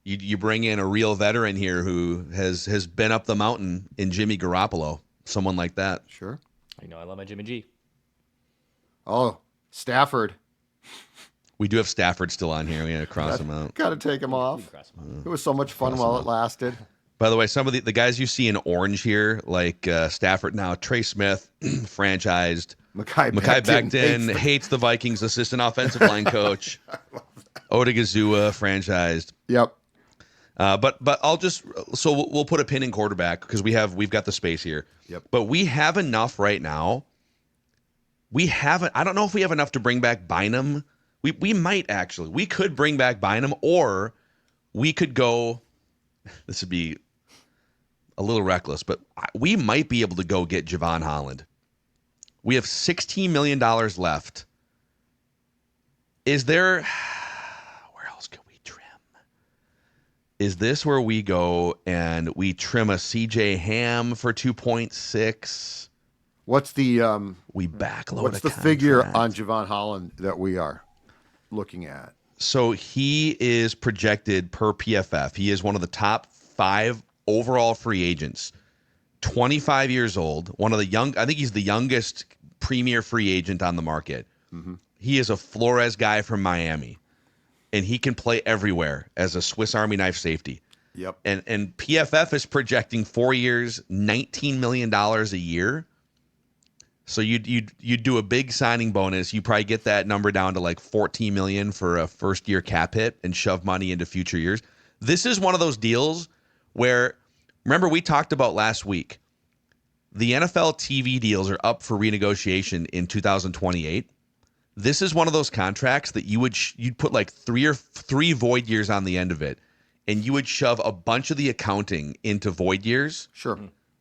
you bring in a real veteran here who has been up the mountain in Jimmy Garoppolo, someone like that? Sure. You know I love my Jimmy G. Oh, Stafford. We do have Stafford still on here. We got to cross him out. Got to take him off. It was so much fun while it lasted. By the way, some of the guys you see in orange here, like Stafford now, Trey Smith, franchised. Mekhi Becton hates the Vikings assistant offensive line coach. Odigizua, franchised. Yep. But we'll put a pin in quarterback because we've got the space here. Yep. But we have enough right now. I don't know if we have enough to bring back Bynum. We might actually. We could bring back Bynum, or we could go. This would be a little reckless, but we might be able to go get Javon Holland. We have $16 million left. Is there... Where else can we trim? Is this where we go and we trim a CJ Ham for 2.6? What's the... we backload What's the figure on Javon Holland that we are looking at? So he is projected per PFF. He is one of the top 5 overall free agents. 25 years old. I think he's the youngest premier free agent on the market. Mm-hmm. He is a Flores guy from Miami, and he can play everywhere as a Swiss Army knife safety. Yep. And PFF is projecting 4 years, $19 million a year. So you'd do a big signing bonus. You probably get that number down to like $14 million for a first year cap hit and shove money into future years. This is one of those deals where, remember we talked about last week, the NFL TV deals are up for renegotiation in 2028. This is one of those contracts that you'd put like three void years on the end of it, and you would shove a bunch of the accounting into void years. Sure.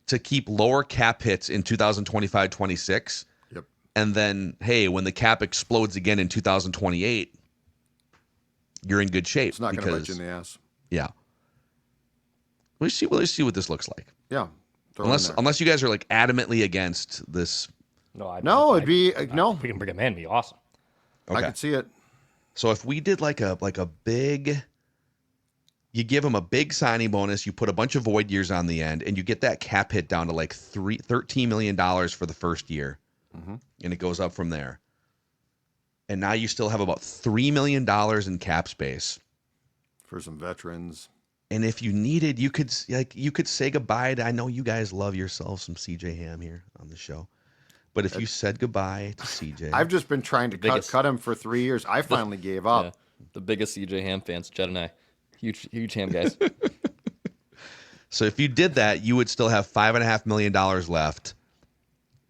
To keep lower cap hits in 2025-26. Yep. And then, hey, when the cap explodes again in 2028, you're in good shape. It's not going to bite you in the ass. Yeah. Let's see what this looks like. Yeah. Unless you guys are like adamantly against this. No, it'd be no. We can bring him in. It'd be awesome. Okay. I could see it. So if we did like a big, you give him a big signing bonus, you put a bunch of void years on the end, and you get that cap hit down to like $13 million for the first year, and it goes up from there. And now you still have about $3 million in cap space for some veterans. And if you needed, you could say goodbye to. I know you guys love yourself some CJ Ham here on the show, But if you said goodbye to CJ, I've just been trying to cut him for 3 years. I finally gave up. Yeah, the biggest CJ Ham fans, Jed and I. Huge Ham guys. so if you did that, you would still have $5.5 million left.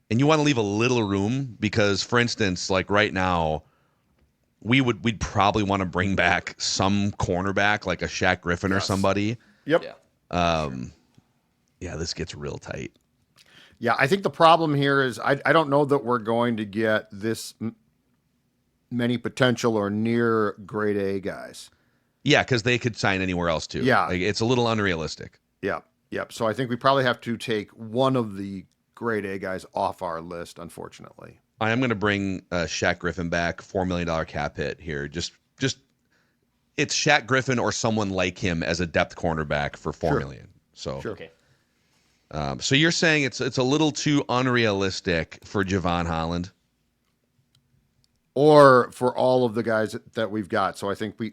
And you want to leave a little room because, for instance, like right now, we'd probably want to bring back some cornerback, like a Shaq Griffin or somebody. Yep. Yeah. Yeah, this gets real tight. Yeah, I think the problem here is I don't know that we're going to get this many potential or near grade A guys. Yeah, because they could sign anywhere else too. Yeah. Like, it's a little unrealistic. Yep. So I think we probably have to take one of the grade A guys off our list, unfortunately. I am going to bring Shaq Griffin back, $4 million cap hit here. Just it's Shaq Griffin or someone like him as a depth cornerback for $4 million. So Sure. Okay. So you're saying it's a little too unrealistic for Javon Holland, Or for all of the guys that we've got. So I think we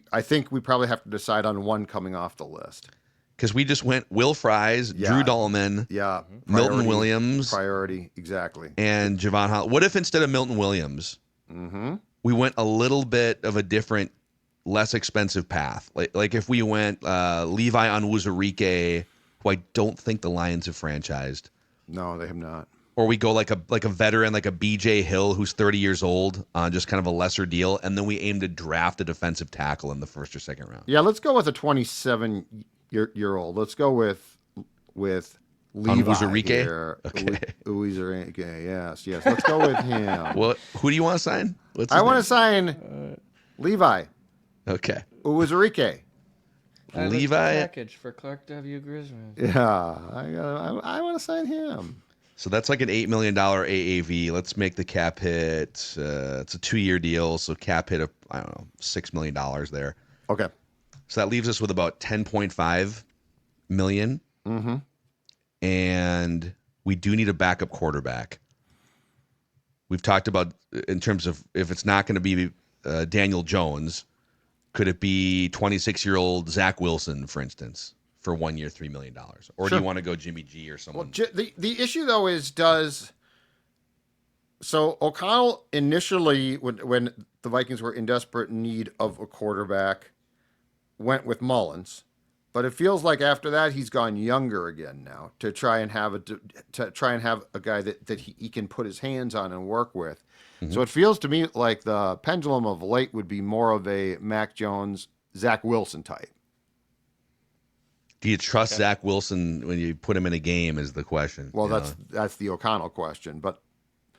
probably have to decide on one coming off the list. because we just went Will Fries, Yeah. Drew Dahlman, Yeah. Milton Williams, Priority, exactly. and Javon Holland. What if instead of Milton Williams, we went a little bit of a different, less expensive path? Like if we went Levi Onwuzurike, who I don't think the Lions have franchised, No, they have not. or we go like a veteran, like a BJ Hill who's 30 years old on just kind of a lesser deal, and then we aim to draft a defensive tackle in the first or second round. Yeah, let's go with a 27-year-old. Let's go with Levi Onwuzurike? here. Okay. Onwuzurike, yes. Let's go with him. Well, who do you want to sign? What's his I want name? to sign Levi Okay. Onwuzurike. Levi. Package for Clark W. Grisman. Yeah, I want to sign him. So that's like an $8 million AAV. Let's make the cap hit. It's a 2-year deal, so cap hit of, I don't know, $6 million there. Okay. So that leaves us with about $10.5 million. Mm-hmm. And we do need a backup quarterback. We've talked about in terms of if it's not going to be Daniel Jones, could it be 26-year-old Zach Wilson, for instance, for 1 year, $3 million? Or do you want to go Jimmy G or someone? Well, the issue though is so O'Connell initially when the Vikings were in desperate need of a quarterback went with Mullins, but it feels like after that he's gone younger again now to try and have a guy that he can put his hands on and work with. So it feels to me like the pendulum of late would be more of a Mac Jones, Zach Wilson type. Do you trust Zach Wilson when you put him in a game is the question. Well, you know? that's the O'Connell question, but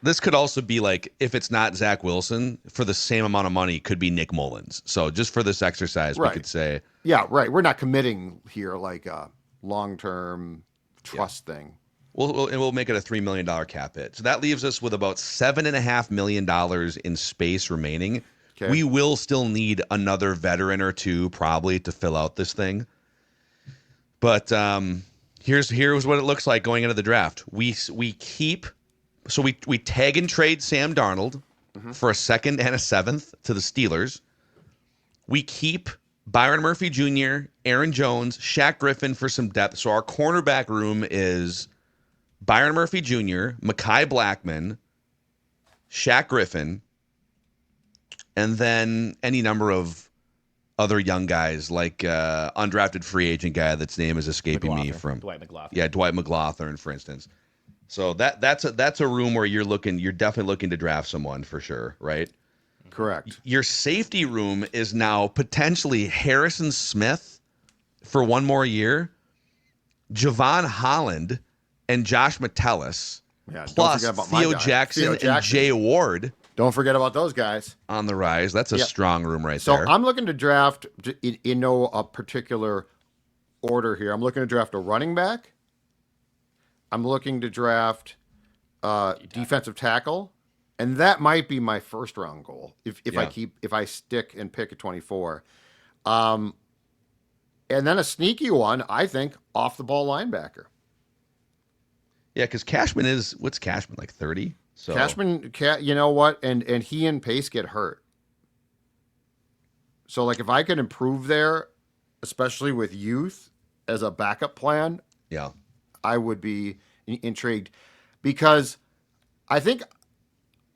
This could also be like, if it's not Zach Wilson, for the same amount of money, could be Nick Mullins. So just for this exercise, we could say, yeah, right. We're not committing here like a long-term trust thing. we'll make it a $3 million cap hit. So that leaves us with about $7.5 million in space remaining. Okay. We will still need another veteran or two probably to fill out this thing. But here's what it looks like going into the draft. We tag and trade Sam Darnold for a second and a seventh to the Steelers. We keep Byron Murphy Jr., Aaron Jones, Shaq Griffin for some depth. So our cornerback room is Byron Murphy Jr., Mekhi Blackman, Shaq Griffin, and then any number of other young guys like undrafted free agent guy that's name is escaping me from Dwight McLaughlin. Yeah, Dwight McLaughlin, for instance. So that's a room where you're definitely looking to draft someone for sure, right? Correct. Your safety room is now potentially Harrison Smith for one more year, Javon Holland and Josh Metellus, Yeah, don't plus forget about my Theo guy, Jackson Theo and Jackson. Jay Ward Don't forget about those guys. on the rise. That's a Yep. strong room right So there. I'm looking to draft in no particular order here. I'm looking to draft a running back. I'm looking to draft defensive tackle, and that might be my first round goal if I stick and pick a 24. And then a sneaky one, I think, off the ball linebacker. Yeah, because what's Cashman, like 30? So Cashman, you know what? And he and Pace get hurt. So, like, if I could improve there, especially with youth as a backup plan, yeah. I would be intrigued because I think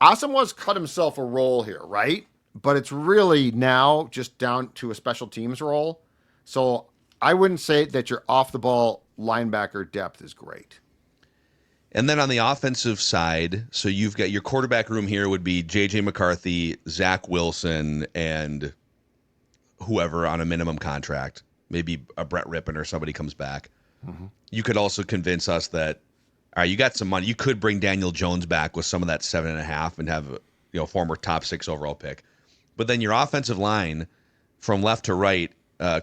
Asamoah's cut himself a role here, right? But it's really now just down to a special teams role. So I wouldn't say that your off the ball linebacker depth is great. And then on the offensive side, so you've got your quarterback room here would be J.J. McCarthy, Zach Wilson, and whoever on a minimum contract. Maybe a Brett Rippon or somebody comes back. Mm-hmm. You could also convince us that, all right, you got some money. You could bring Daniel Jones back with some of that 7.5 and have former top 6 overall pick. But then your offensive line from left to right,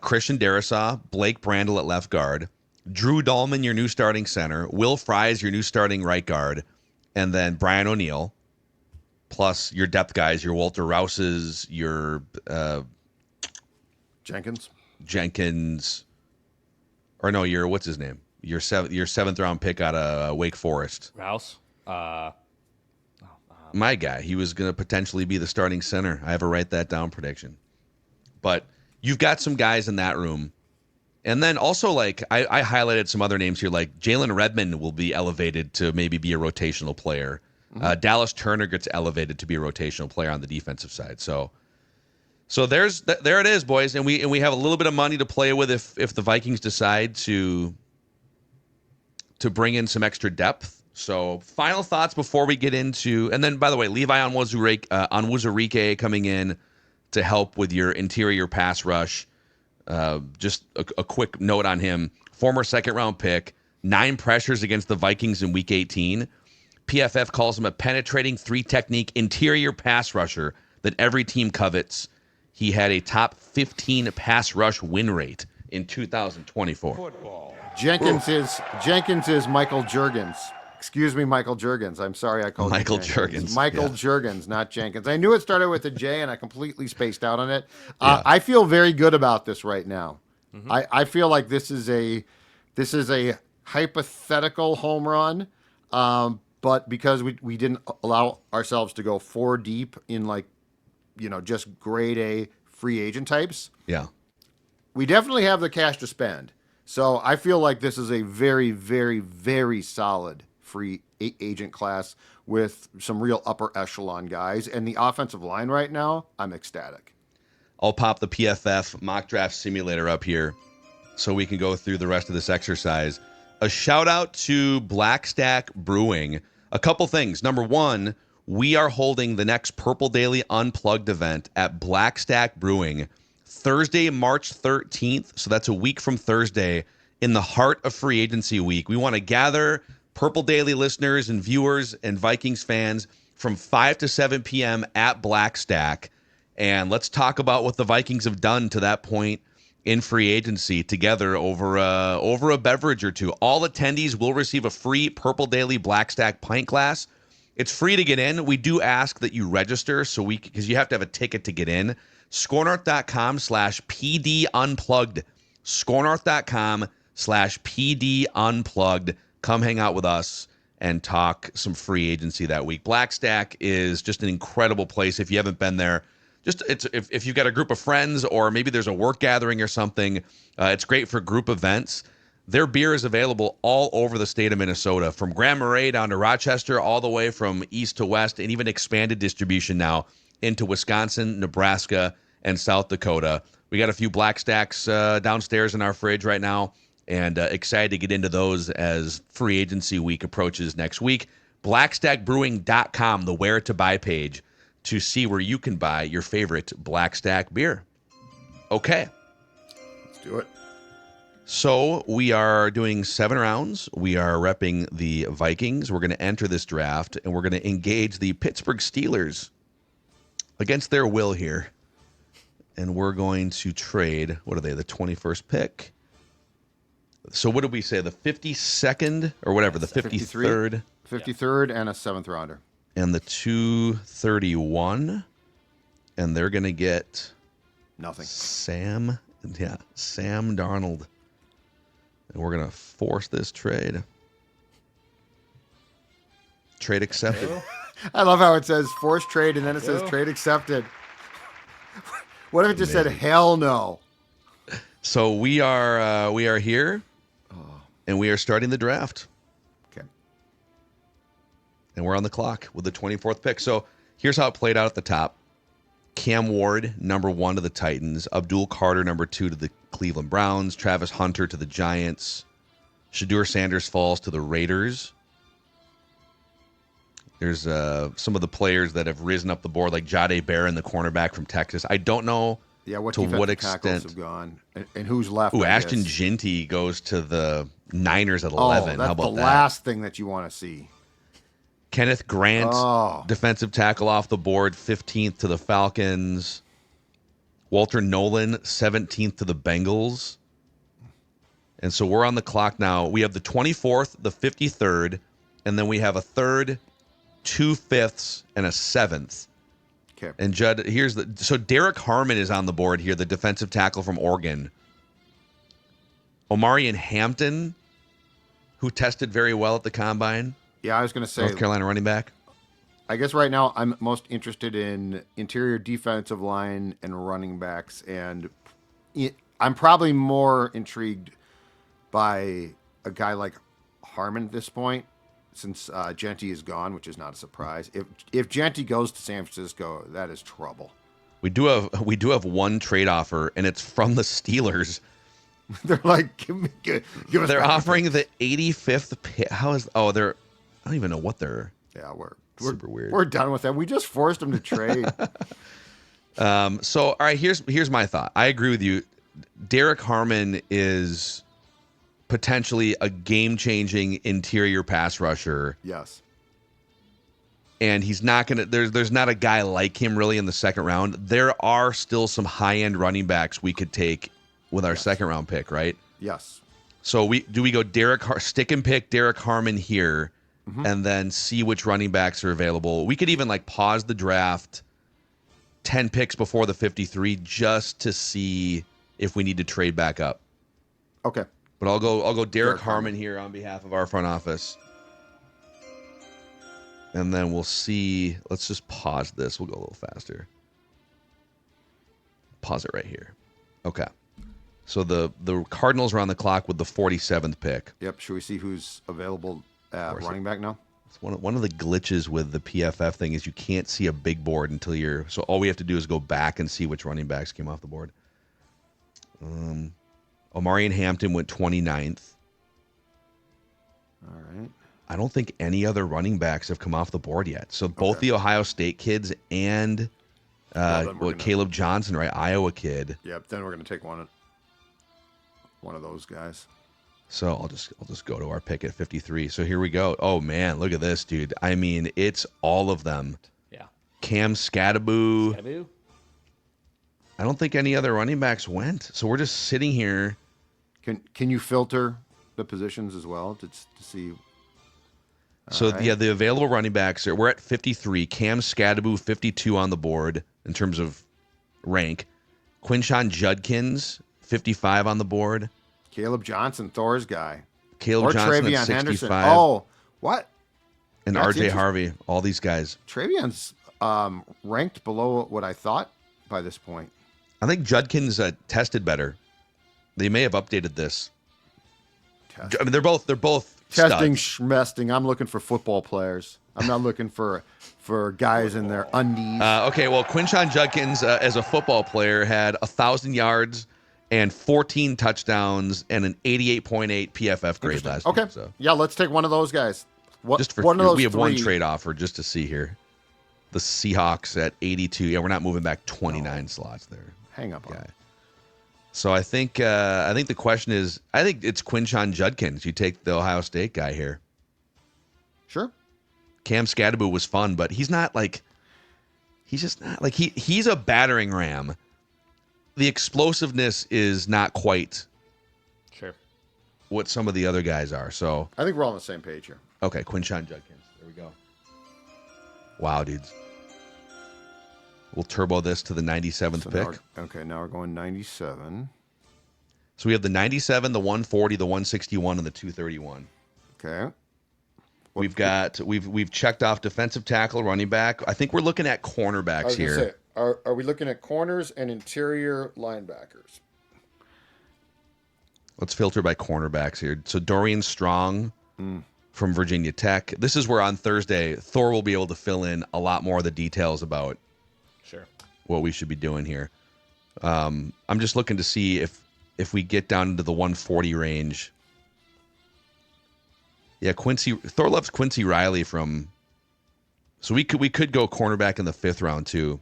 Christian Darrisaw, Blake Brandel at left guard, Drew Dahlman, your new starting center, Will Fries, your new starting right guard, and then Brian O'Neill, plus your depth guys, your Walter Rouses, your Jenkins, or no, your what's his name? Your seventh round pick out of Wake Forest. Rouse. My guy. He was going to potentially be the starting center. I have a write that down prediction. But you've got some guys in that room. And then also, like, I highlighted some other names here, like Jalen Redmond will be elevated to maybe be a rotational player. Mm-hmm. Dallas Turner gets elevated to be a rotational player on the defensive side. So there it is, boys. And we have a little bit of money to play with if the Vikings decide to bring in some extra depth. So final thoughts before we get into, and then by the way, Levi Onwuzurike coming in to help with your interior pass rush. Just a quick note on him. Former second-round pick, 9 pressures against the Vikings in Week 18. PFF calls him a penetrating 3-technique interior pass rusher that every team covets. He had a top 15 pass rush win rate in 2024. Football. Jenkins is Michael Juergens. Excuse me, Michael Juergens. I'm sorry I called Michael you Jenkins. Juergens. Michael Juergens, not Jenkins. I knew it started with a J, and I completely spaced out on it. I feel very good about this right now. Mm-hmm. I feel like this is a hypothetical home run, but because we didn't allow ourselves to go 4 deep in just grade A free agent types. Yeah, we definitely have the cash to spend. So I feel like this is a very, very, very solid free agent class with some real upper echelon guys. And the offensive line right now, I'm ecstatic. I'll pop the PFF mock draft simulator up here so we can go through the rest of this exercise. A shout out to Black Stack Brewing. A couple things. Number one, we are holding the next Purple Daily Unplugged event at Black Stack Brewing Thursday, March 13th. So that's a week from Thursday in the heart of free agency week. We want to gather Purple Daily listeners and viewers and Vikings fans from 5 to 7 p.m. at Black Stack. And let's talk about what the Vikings have done to that point in free agency together over a beverage or two. All attendees will receive a free Purple Daily Black Stack pint glass. It's free to get in. We do ask that you register because you have to have a ticket to get in. ScoreNorth.com/PD Unplugged. ScoreNorth.com/PD Unplugged. Come hang out with us and talk some free agency that week. Black Stack is just an incredible place. If you haven't been there, if you've got a group of friends or maybe there's a work gathering or something, it's great for group events. Their beer is available all over the state of Minnesota, from Grand Marais down to Rochester, all the way from east to west, and even expanded distribution now into Wisconsin, Nebraska, and South Dakota. We got a few Black Stacks downstairs in our fridge right now, and excited to get into those as free agency week approaches next week. BlackStackBrewing.com, the where to buy page, to see where you can buy your favorite Black Stack beer. Okay. Let's do it. So we are doing 7 rounds. We are repping the Vikings. We're going to enter this draft, and we're going to engage the Pittsburgh Steelers against their will here. And we're going to trade, what are they, the 21st pick? So what did we say, the 52nd or whatever, the 53rd? 53rd and a 7th rounder. And the 231. And they're going to get nothing. Sam Darnold. And we're going to force this trade. Trade accepted. I love how it says forced trade and then it says trade accepted. What if it just said hell no? So we are here, and we are starting the draft. Okay. And we're on the clock with the 24th pick. So here's how it played out at the top. Cam Ward, number 1 to the Titans. Abdul Carter, number 2 to the Cleveland Browns. Travis Hunter to the Giants. Shadur Sanders falls to the Raiders. There's some of the players that have risen up the board, like Jahdae Barron, the cornerback from Texas. I don't know what to what defensive tackles extent. have gone and who's left. Ooh, I Ashton guess. Ginty goes to the Niners at 11. That's How about the that? last thing that you want to see. Kenneth Grant, defensive tackle off the board, 15th to the Falcons. Walter Nolan, 17th to the Bengals. And so we're on the clock now. We have the 24th, the 53rd, and then we have a 3rd, 2 5ths, and a 7th. Okay. And Judd, so Derek Harmon is on the board here, the defensive tackle from Oregon. Omarion Hampton, who tested very well at the combine. Yeah, I was going to say North Carolina running back. I guess right now I'm most interested in interior defensive line and running backs, and I'm probably more intrigued by a guy like Harmon at this point, since Genty is gone, which is not a surprise. If Genty goes to San Francisco, that is trouble. We do have one trade offer, and it's from the Steelers. They're like, give us. They're offering the 85th pick. I don't even know what they're. Yeah, we're super weird. We're done with that. We just forced them to trade. So all right, here's my thought. I agree with you. Derek Harmon is potentially a game-changing interior pass rusher. Yes. And he's not going to there's not a guy like him really in the second round. There are still some high-end running backs we could take with our second round pick, right? Yes. So we go stick and pick Derek Harmon here and then see which running backs are available. We could even pause the draft 10 picks before the 53 just to see if we need to trade back up. Okay. But I'll go Derek Harmon here on behalf of our front office. And then we'll see. Let's just pause this. We'll go a little faster. Pause it right here. Okay. So the Cardinals are on the clock with the 47th pick. Yep. Should we see who's available at running back now? It's one of the glitches with the PFF thing is you can't see a big board until so all we have to do is go back and see which running backs came off the board. Omarion Hampton went 29th. All right. I don't think any other running backs have come off the board yet. So both the Ohio State kids and Caleb Johnson, right? Iowa kid. Yep. Then we're gonna take one of those guys. So I'll just go to our pick at 53. So here we go. Oh man, look at this, dude. I mean, it's all of them. Yeah. Cam Scadaboo. I don't think any other running backs went. So we're just sitting here. Can you filter the positions as well to see? The available running backs we're at 53. Cam Scadaboo 52 on the board in terms of rank. Quinshon Judkins 55 on the board. Caleb Johnson, Thor's guy. Caleb Johnson at 65. Henderson. Oh, what? And That's RJ Harvey, all these guys. Travion's ranked below what I thought by this point. I think Judkins tested better. They may have updated this. I mean, they're both testing, studs. schmesting. I'm looking for football players. I'm not looking for guys in their undies. Okay, well, Quinshon Judkins, as a football player, had 1,000 yards and 14 touchdowns and an 88.8 PFF grade last okay. year. So. Yeah, let's take one of those guys. One of those we have one trade offer just to see here. The Seahawks at 82. Yeah, we're not moving back 29 slots there. Hang up on it. So I think the question is, I think it's Quinshon Judkins. You take the Ohio State guy here. Sure. Cam Scadaboo was fun, but he's just not he's a battering ram. The explosiveness is not quite what some of the other guys are. So I think we're all on the same page here. Okay, Quinshon Judkins. There we go. Wow, dudes. We'll turbo this to the 97th pick. Now we're going 97. So we have the 97, the 140, the 161, and the 231. Okay. We've checked off defensive tackle, running back. I think we're looking at cornerbacks here. Are we looking at corners and interior linebackers? Let's filter by cornerbacks here. So Dorian Strong, from Virginia Tech. This is where on Thursday, Thor will be able to fill in a lot more of the details about what we should be doing here. I'm just looking to see if we get down into the 140 range. Yeah, Thor loves Quincy Riley from. So we could go cornerback in the 5th round too.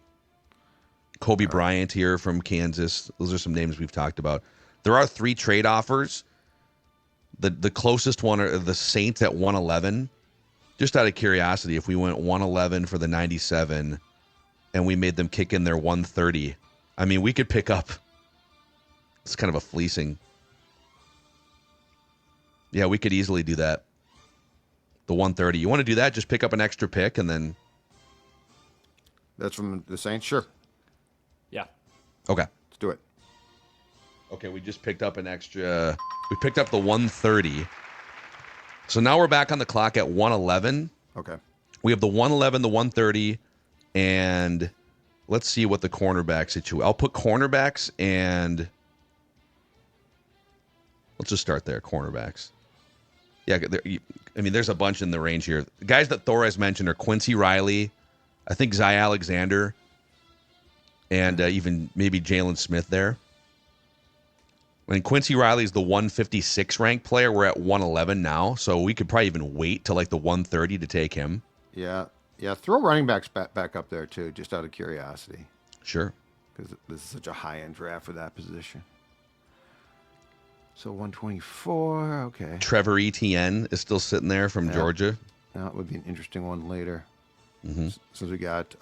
Kobe Bryant here from Kansas. Those are some names we've talked about. There are 3 trade offers. The closest one are the Saints at 111. Just out of curiosity, if we went 111 for the 97 and we made them kick in their 130, I mean, we could pick up. It's kind of a fleecing. Yeah, we could easily do that. The 130. You want to do that? Just pick up an extra pick and then. That's from the Saints? Sure. Yeah. Okay. Let's do it. Okay, we just picked up an extra. We picked up the 130. So now we're back on the clock at 111. Okay. We have the 111, the 130, and let's see what the cornerback situation. I'll put cornerbacks and let's just start there. Cornerbacks. Yeah, I mean, there's a bunch in the range here. The guys that Thor has mentioned are Quincy Riley, I think Zy Alexander, and even maybe Jalen Smith there. And Quincy Riley is the 156 ranked player. We're at 111 now, so we could probably even wait till like the 130 to take him. Yeah. Throw running backs back up there too, just out of curiosity. Sure. Because this is such a high-end draft for that position. So 124, okay. Trevor Etienne is still sitting there from Georgia. That would be an interesting one later. Mm-hmm. Since we got...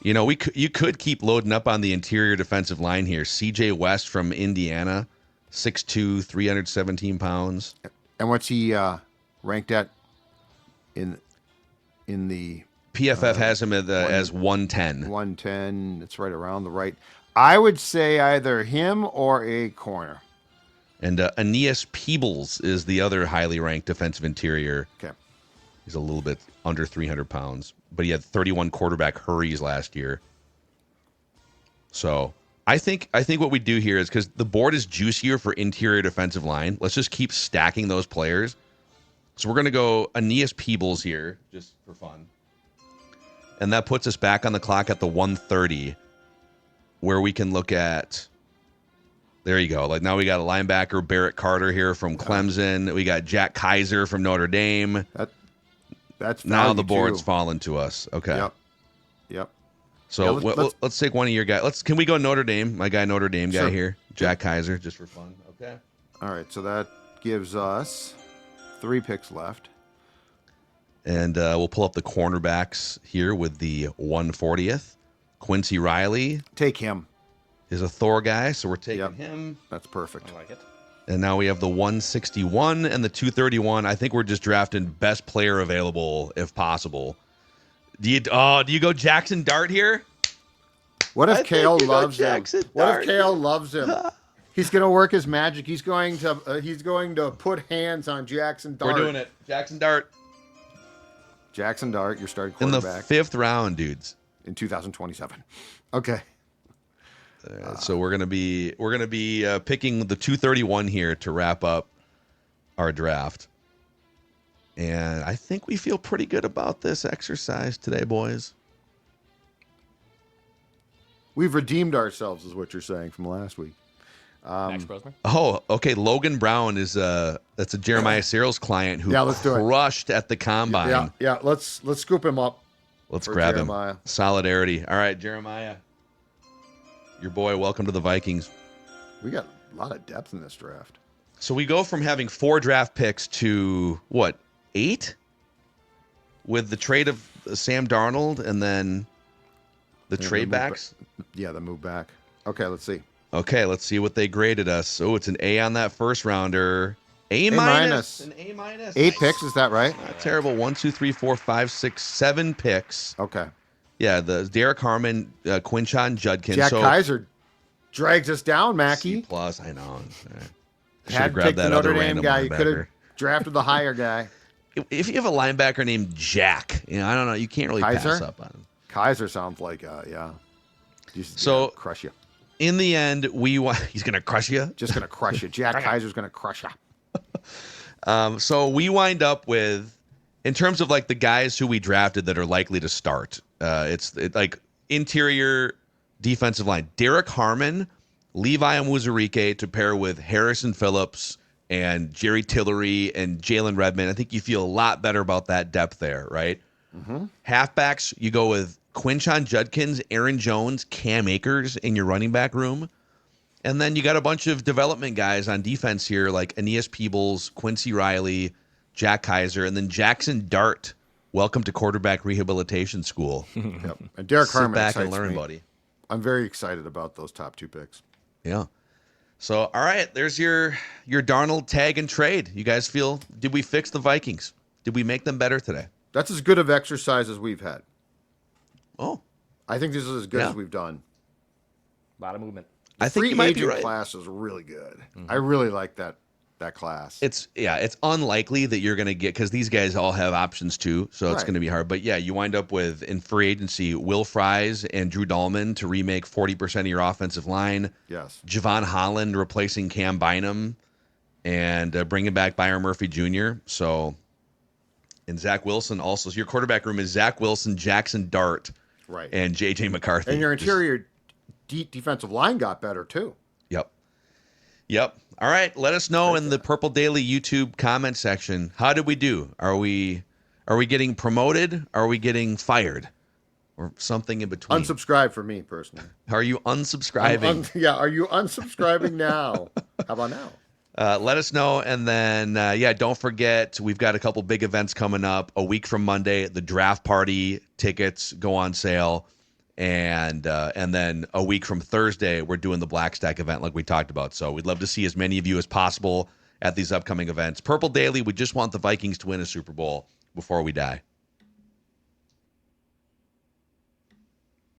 You know, you could keep loading up on the interior defensive line here. C.J. West from Indiana, 6'2", 317 pounds. And what's he ranked at in the... PFF has him as 110. 110. It's right around the right. I would say either him or a corner. And Aeneas Peebles is the other highly ranked defensive interior. Okay. He's a little bit under 300 pounds, but he had 31 quarterback hurries last year. So I think what we do here is, because the board is juicier for interior defensive line, let's just keep stacking those players. So we're going to go Aeneas Peebles here, just for fun. And that puts us back on the clock at the 130, where we can look at... There you go. Like now we got a linebacker, Barrett Carter here from Clemson. We got Jack Kaiser from Notre Dame. That's now the board's fallen to us. Okay. Yep. So let's take one of your guys. Can we go Notre Dame? My guy Notre Dame guy here, Jack Kaiser, just for fun. Okay. All right. So that gives us 3 picks left. And we'll pull up the cornerbacks here with the 140th. Quincy Riley. Take him. Is a Thor guy, so we're taking him. That's perfect. I like it. And now we have the 161 and the 231. I think we're just drafting best player available if possible. Do you go Jackson Dart here? What if Kale loves him? What if Kale loves him? He's going to work his magic. He's going to put hands on Jackson Dart. We're doing it. Jackson Dart. Jackson Dart, your starting quarterback. In the 5th round, dudes. In 2027. Okay. So we're gonna be picking the 231 here to wrap up our draft, and I think we feel pretty good about this exercise today, boys. We've redeemed ourselves, is what you're saying from last week. Max Brosmer? Oh, okay. Logan Brown is that's a Jeremiah Searles client who crushed at the combine. Yeah. Let's scoop him up. Let's grab Jeremiah. Him. Solidarity. All right, Jeremiah. Your boy, welcome to the Vikings. We got a lot of depth in this draft. So we go from having 4 draft picks to, 8? With the trade of Sam Darnold and then the trade backs? The move back. Okay, let's see. Okay, let's see what they graded us. Oh, it's an A on that first rounder. A minus. An A minus. 8 picks, is that right? Not terrible. 1, 2, 3, 4, 5, 6, 7 picks. Okay. Yeah, the Derek Harmon, Quinshon Judkins. Jack Kaiser drags us down, Mackie. C+, I know. Should have grabbed that Notre Dame guy. You could have drafted the higher guy. If you have a linebacker named Jack, I don't know. You can't really pass up on him. Kaiser sounds like, He's crush you. In the end, he's going to crush you? Just going to crush you. Jack Kaiser's going to crush you. So we wind up with, in terms of like the guys who we drafted that are likely to start, it's like interior defensive line. Derek Harmon, Levi Onwuzurike to pair with Harrison Phillips and Jerry Tillery and Jalen Redmond. I think you feel a lot better about that depth there, right? Mm-hmm. Halfbacks, you go with Quinshon Judkins, Aaron Jones, Cam Akers in your running back room. And then you got a bunch of development guys on defense here, like Aeneas Peebles, Quincy Riley, Jack Kaiser, and then Jackson Dart. Welcome to quarterback rehabilitation school. Yep. And Derek Harmon Sit back and excites learn, me. buddy. I'm very excited about those top 2 picks. Yeah. So, all right, there's your Darnold tag and trade. You guys feel, did we fix the Vikings? Did we make them better today? That's as good of exercise as we've had. Oh. I think this is as good Yeah. as we've done. A lot of movement. I think you might be right. Class is really good. I really like that class. It's unlikely that you're going to get, because these guys all have options too, so it's Right. going to be hard. But yeah, you wind up with, in free agency, Will Fries and Drew Dahlman to remake 40% of your offensive line. Yes. Javon Holland replacing Cam Bynum and bringing back Byron Murphy Jr. So, and Zach Wilson also. So your quarterback room is Zach Wilson, Jackson Dart, Right. and J.J. McCarthy. And your interior defensive line got better too. Yep. All right. Let us know in the Purple Daily YouTube comment section. How did we do? Are we getting promoted? Are we getting fired? Or something in between? Unsubscribe for me personally. Are you unsubscribing? Are you unsubscribing now? How about now? Let us know. And then, don't forget, we've got a couple big events coming up. A week from Monday, the draft party tickets go on sale. And then a week from Thursday, we're doing the Black Stack event like we talked about. So we'd love to see as many of you as possible at these upcoming events. Purple Daily, we just want the Vikings to win a Super Bowl before we die.